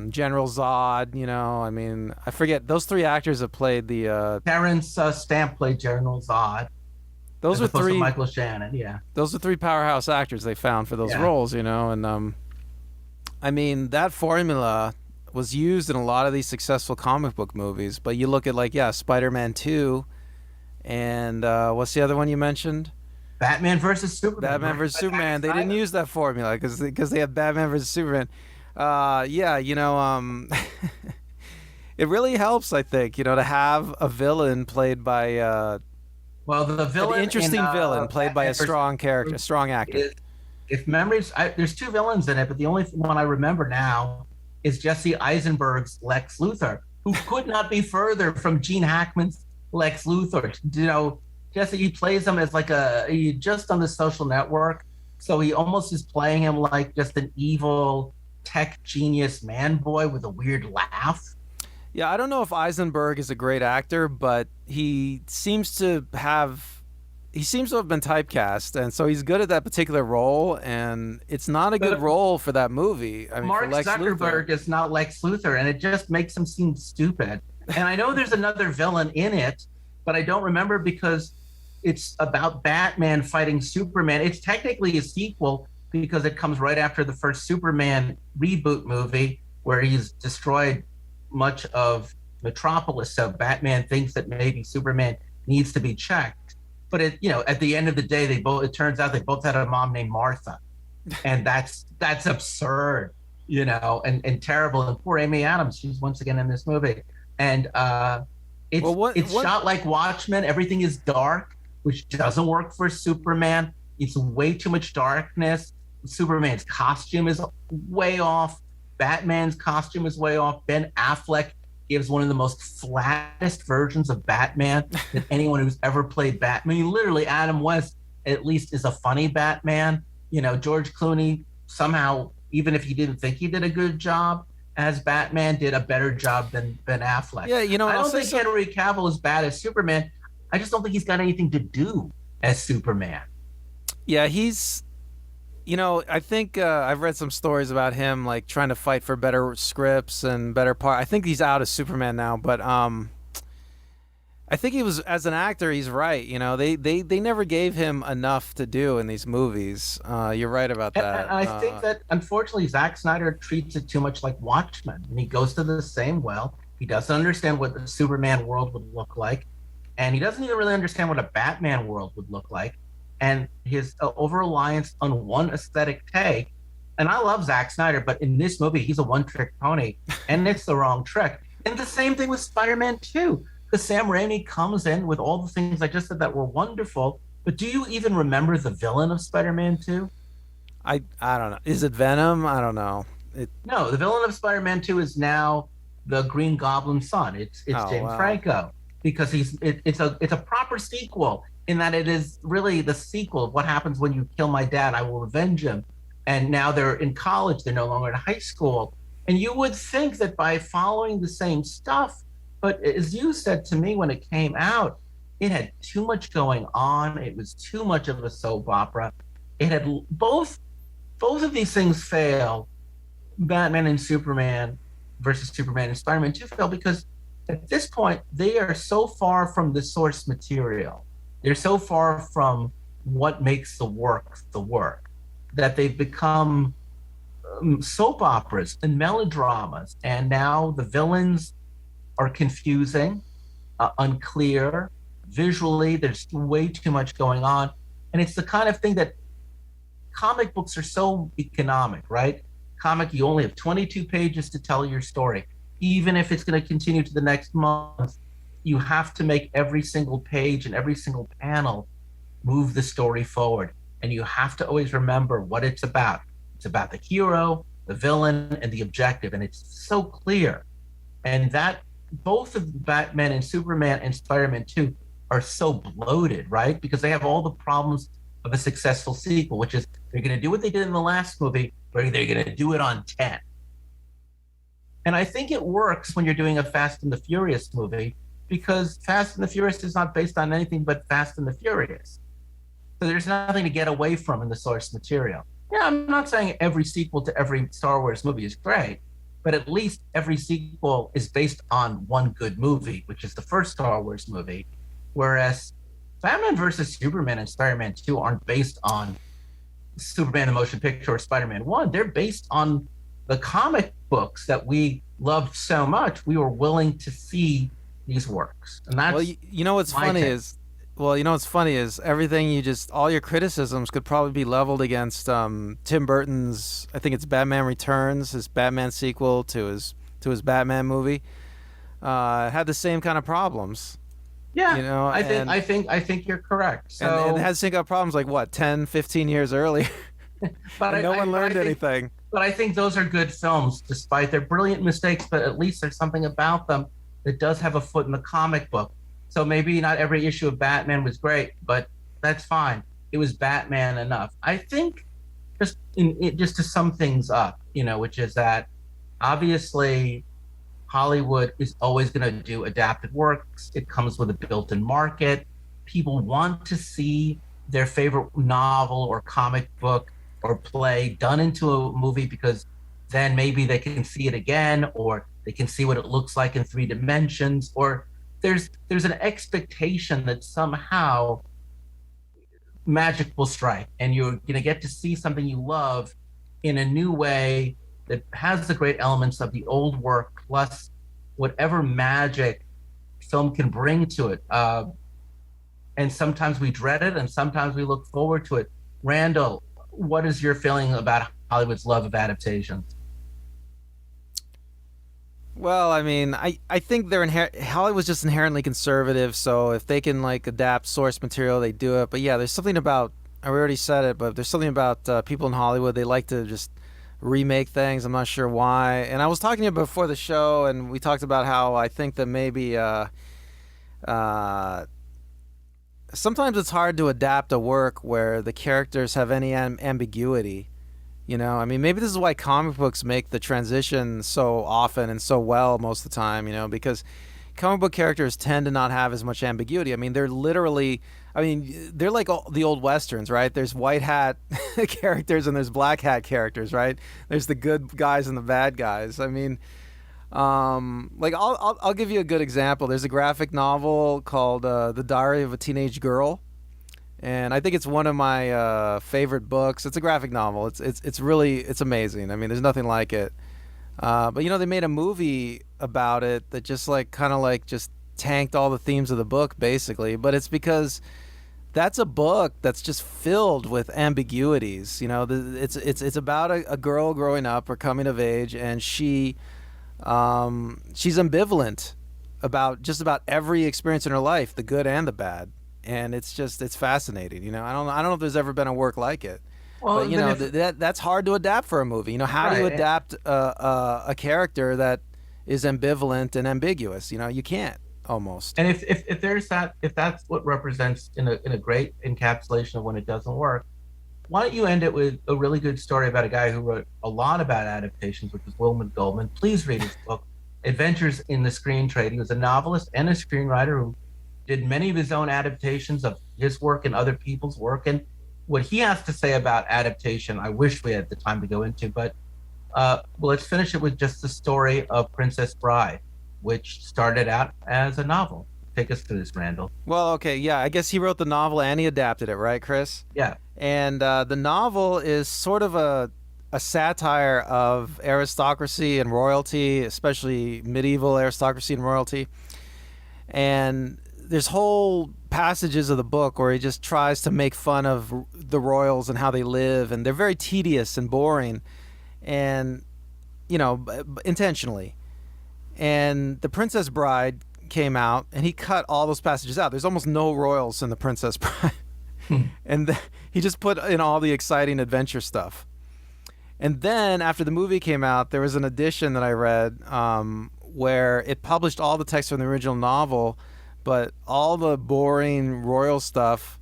Speaker 2: General Zod, you know, I mean, I forget, those three actors that played the...
Speaker 1: Terrence Stamp played General Zod.
Speaker 2: Those are three...
Speaker 1: Michael Shannon, yeah.
Speaker 2: Those are three powerhouse actors they found for those roles, you know, and I mean, that formula was used in a lot of these successful comic book movies, but you look at, like, Spider-Man 2, and what's the other one you mentioned?
Speaker 1: Batman versus Superman.
Speaker 2: Batman versus Superman. They didn't use that formula because they have Batman versus Superman. You know, it really helps, I think, you know, to have a villain played by
Speaker 1: well, the villain,
Speaker 2: an interesting villain played by a strong character, a strong actor.
Speaker 1: If memories, there's two villains in it, but the only one I remember now is Jesse Eisenberg's Lex Luthor, who could not be further from Gene Hackman's Lex Luthor. You know, Jesse, he plays him as like he just on The Social Network, so he almost is playing him like just an evil tech genius man boy with a weird laugh.
Speaker 2: Yeah, I don't know if Eisenberg is a great actor, but he seems to have been typecast, and so he's good at that particular role, and it's not a good role for that movie. I mean,
Speaker 1: Mark
Speaker 2: for Lex
Speaker 1: Zuckerberg
Speaker 2: Luthor.
Speaker 1: is not Lex Luthor, and it just makes him seem stupid. And I know there's another villain in it, but I don't remember because it's about Batman fighting Superman. It's technically a sequel because it comes right after the first Superman reboot movie where he's destroyed much of Metropolis. So Batman thinks that maybe Superman needs to be checked. But at the end of the day, it turns out they both had a mom named Martha. And that's absurd, you know, and terrible. And poor Amy Adams, she's once again in this movie. And it's shot like Watchmen. Everything is dark, which doesn't work for Superman. It's way too much darkness. Superman's costume is way off. Batman's costume is way off. Ben Affleck gives one of the most flattest versions of Batman that anyone who's ever played Batman. I mean, literally, Adam West at least is a funny Batman. You know, George Clooney somehow, even if he didn't think he did a good job, as Batman did a better job than Ben Affleck.
Speaker 2: Yeah,
Speaker 1: I
Speaker 2: I'll
Speaker 1: don't
Speaker 2: say
Speaker 1: think Henry Cavill is bad as Superman. I just don't think he's got anything to do as Superman.
Speaker 2: yeah, he's I think I've read some stories about him like trying to fight for better scripts and better part. I think he's out as Superman now, but I think he was as an actor. He's right. They never gave him enough to do in these movies. You're right about
Speaker 1: And
Speaker 2: that.
Speaker 1: I think that unfortunately Zack Snyder treats it too much like Watchmen, and he goes to the same well. He doesn't understand what the Superman world would look like, and he doesn't even really understand what a Batman world would look like. And his over reliance on one aesthetic take. And I love Zack Snyder, but in this movie, he's a one-trick pony, and it's the wrong trick. And the same thing with Spider-Man 2. Because Sam Raimi comes in with all the things I just said that were wonderful. But do you even remember the villain of Spider-Man 2?
Speaker 2: I don't know. Is it Venom? I don't know.
Speaker 1: No, the villain of Spider-Man 2 is now the Green Goblin's son. It's
Speaker 2: Oh,
Speaker 1: James
Speaker 2: wow.
Speaker 1: Franco because it's a proper sequel in that it is really the sequel of what happens when you kill my dad. I will revenge him. And now they're in college. They're no longer in high school. And you would think that by following the same stuff, but as you said to me when it came out, it had too much going on. It was too much of a soap opera. It had both of these things fail. Batman and Superman versus Superman and Spider-Man 2 fail because at this point they are so far from the source material. They're so far from what makes the work that they've become soap operas and melodramas. And now the villains are confusing, unclear. Visually, there's way too much going on. And it's the kind of thing that comic books are so economic, right? Comic, you only have 22 pages to tell your story. Even if it's going to continue to the next month, you have to make every single page and every single panel move the story forward. And you have to always remember what it's about. It's about the hero, the villain, and the objective. And it's so clear. And that both of Batman and Superman and Spider-Man 2 are so bloated, right? Because they have all the problems of a successful sequel, which is they're going to do what they did in the last movie, but they're going to do it on 10. And I think it works when you're doing a Fast and the Furious movie because Fast and the Furious is not based on anything but Fast and the Furious. So there's nothing to get away from in the source material. Yeah, I'm not saying every sequel to every Star Wars movie is great, but at least every sequel is based on one good movie, which is the first Star Wars movie. Whereas Batman versus Superman and Spider-Man 2 aren't based on Superman the Motion Picture or Spider-Man 1. They're based on the comic books that we loved so much. We were willing to see these works. And that's
Speaker 2: Well, you know what's
Speaker 1: my
Speaker 2: funny
Speaker 1: take.
Speaker 2: is, everything all your criticisms could probably be leveled against Tim Burton's. I think it's Batman Returns, his Batman sequel to his Batman movie. It had the same kind of problems.
Speaker 1: Yeah,
Speaker 2: And
Speaker 1: I think you're correct. So,
Speaker 2: and it had the same kind of problems like what 10, 15 years earlier,
Speaker 1: but
Speaker 2: and no one learned
Speaker 1: think,
Speaker 2: anything.
Speaker 1: But I think those are good films, despite their brilliant mistakes. But at least there's something about them that does have a foot in the comic book. So maybe not every issue of Batman was great, but that's fine. It was Batman enough. I think just to sum things up, which is that obviously Hollywood is always going to do adapted works. It comes with a built-in market. People want to see their favorite novel or comic book or play done into a movie because then maybe they can see it again, or they can see what it looks like in 3 dimensions, or there's an expectation that somehow magic will strike and you're going to get to see something you love in a new way that has the great elements of the old work plus whatever magic film can bring to it. And sometimes we dread it and sometimes we look forward to it. Randall, what is your feeling about Hollywood's love of adaptations?
Speaker 2: Well, I mean, I think Hollywood's just inherently conservative, so if they can like adapt source material, they do it. But yeah, there's something about I already said it, but there's something about people in Hollywood. They like to just remake things. I'm not sure why. And I was talking to you before the show, and we talked about how I think that maybe sometimes it's hard to adapt a work where the characters have any ambiguity. You know, I mean, maybe this is why comic books make the transition so often and so well most of the time, you know, because comic book characters tend to not have as much ambiguity. I mean, they're literally, I mean, they're like the old westerns, right? There's white hat characters and there's black hat characters, right? There's the good guys and the bad guys. I mean, like I'll give you a good example. There's a graphic novel called The Diary of a Teenage Girl, and I think it's one of my favorite books. It's a graphic novel. It's really it's amazing. I mean, there's nothing like it. But you know, they made a movie about it that just like kind of like just tanked all the themes of the book basically. But it's because that's a book that's just filled with ambiguities. You know, it's about a girl growing up or coming of age, and she's ambivalent about just about every experience in her life, the good and the bad. And it's fascinating. You know, I don't know if there's ever been a work like it.
Speaker 1: Well,
Speaker 2: But you
Speaker 1: then
Speaker 2: know
Speaker 1: if
Speaker 2: that's hard to adapt for a movie. You know, how do you
Speaker 1: right,
Speaker 2: adapt a character that is ambivalent and ambiguous? You know, you can't almost.
Speaker 1: and if there's that, if that's what represents in a great encapsulation of when it doesn't work, why don't you end it with a really good story about a guy who wrote a lot about adaptations, which is Wilman Goldman. Please read his book, Adventures in the Screen Trade. He was a novelist and a screenwriter who did many of his own adaptations of his work and other people's work. And what he has to say about adaptation, I wish we had the time to go into, but well, let's finish it with just the story of Princess Bride, which started out as a novel. Take us through this, Randall.
Speaker 2: Well, okay, yeah, I guess he wrote the novel and he adapted it, right, Chris?
Speaker 1: Yeah.
Speaker 2: And the novel is sort of a satire of aristocracy and royalty, especially medieval aristocracy and royalty. And there's whole passages of the book where he just tries to make fun of the royals and how they live, and they're very tedious and boring, and you know, intentionally. And The Princess Bride came out, and he cut all those passages out. There's almost no royals in The Princess Bride, and he just put in all the exciting adventure stuff. And then after the movie came out, there was an edition that I read where it published all the text from the original novel, but all the boring royal stuff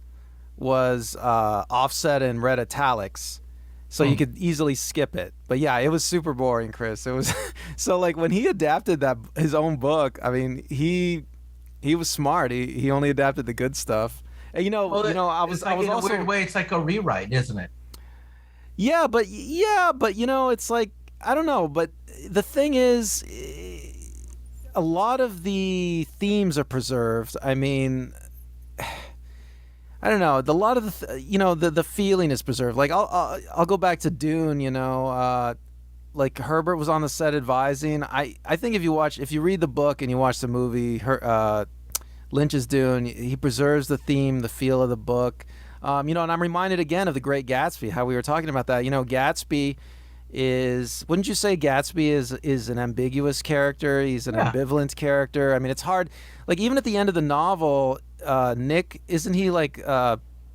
Speaker 2: was offset in red italics, so you could easily skip it. But yeah, it was super boring, Chris. It was so like when he adapted that his own book. I mean, he was smart. He only adapted the good stuff. And
Speaker 1: Well,
Speaker 2: I
Speaker 1: it's
Speaker 2: was
Speaker 1: like in
Speaker 2: also
Speaker 1: a weird way, it's like a rewrite, isn't it?
Speaker 2: yeah, but you know, it's like I don't know. But the thing is, a lot of the themes are preserved. I mean, I don't know. A lot of the feeling is preserved. Like I'll go back to Dune. You know, like Herbert was on the set advising. I think if you read the book and you watch the movie, Lynch's Dune, he preserves the theme, the feel of the book. You know, and I'm reminded again of the Great Gatsby. How we were talking about that. You know, Gatsby wouldn't you say Gatsby is an ambiguous character? He's an
Speaker 1: Yeah.
Speaker 2: ambivalent character. I mean, it's hard. Like even at the end of the novel, Nick, isn't he like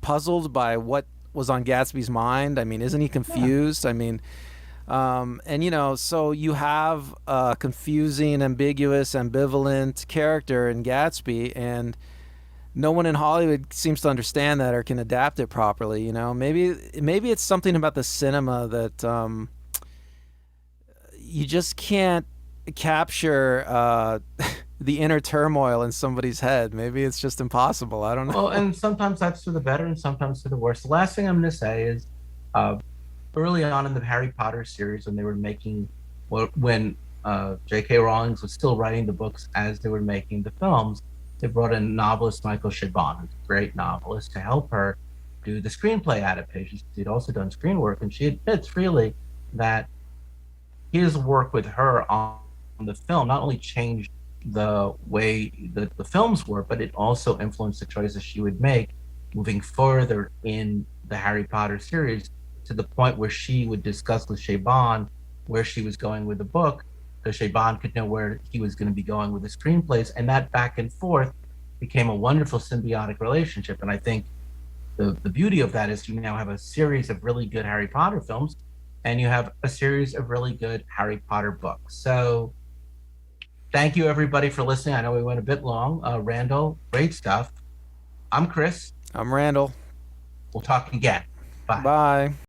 Speaker 2: puzzled by what was on Gatsby's mind? I mean, isn't he confused? I mean, and you know, so you have a confusing, ambiguous, ambivalent character in Gatsby, and no one in Hollywood seems to understand that or can adapt it properly. You know, maybe it's something about the cinema that you just can't capture the inner turmoil in somebody's head. Maybe it's just impossible. I don't know.
Speaker 1: Well, and sometimes that's for the better and sometimes for the worse. The last thing I'm going to say is uh, early on in the Harry Potter series, when they were making, well, when J.K. Rowling was still writing the books as they were making the films, they brought in novelist Michael Chabon, who's a great novelist, to help her do the screenplay adaptations. She'd also done screen work, and she admits freely that his work with her on the film not only changed the way that the films were, but it also influenced the choices she would make moving further in the Harry Potter series, to the point where she would discuss with Chabon where she was going with the book, because Chabon could know where he was going to be going with the screenplays, and that back and forth became a wonderful symbiotic relationship. And I think the beauty of that is you now have a series of really good Harry Potter films, and you have a series of really good Harry Potter books. So thank you everybody for listening. I know we went a bit long. Randall, great stuff. I'm Chris.
Speaker 2: I'm Randall.
Speaker 1: We'll talk again. Bye.
Speaker 2: Bye.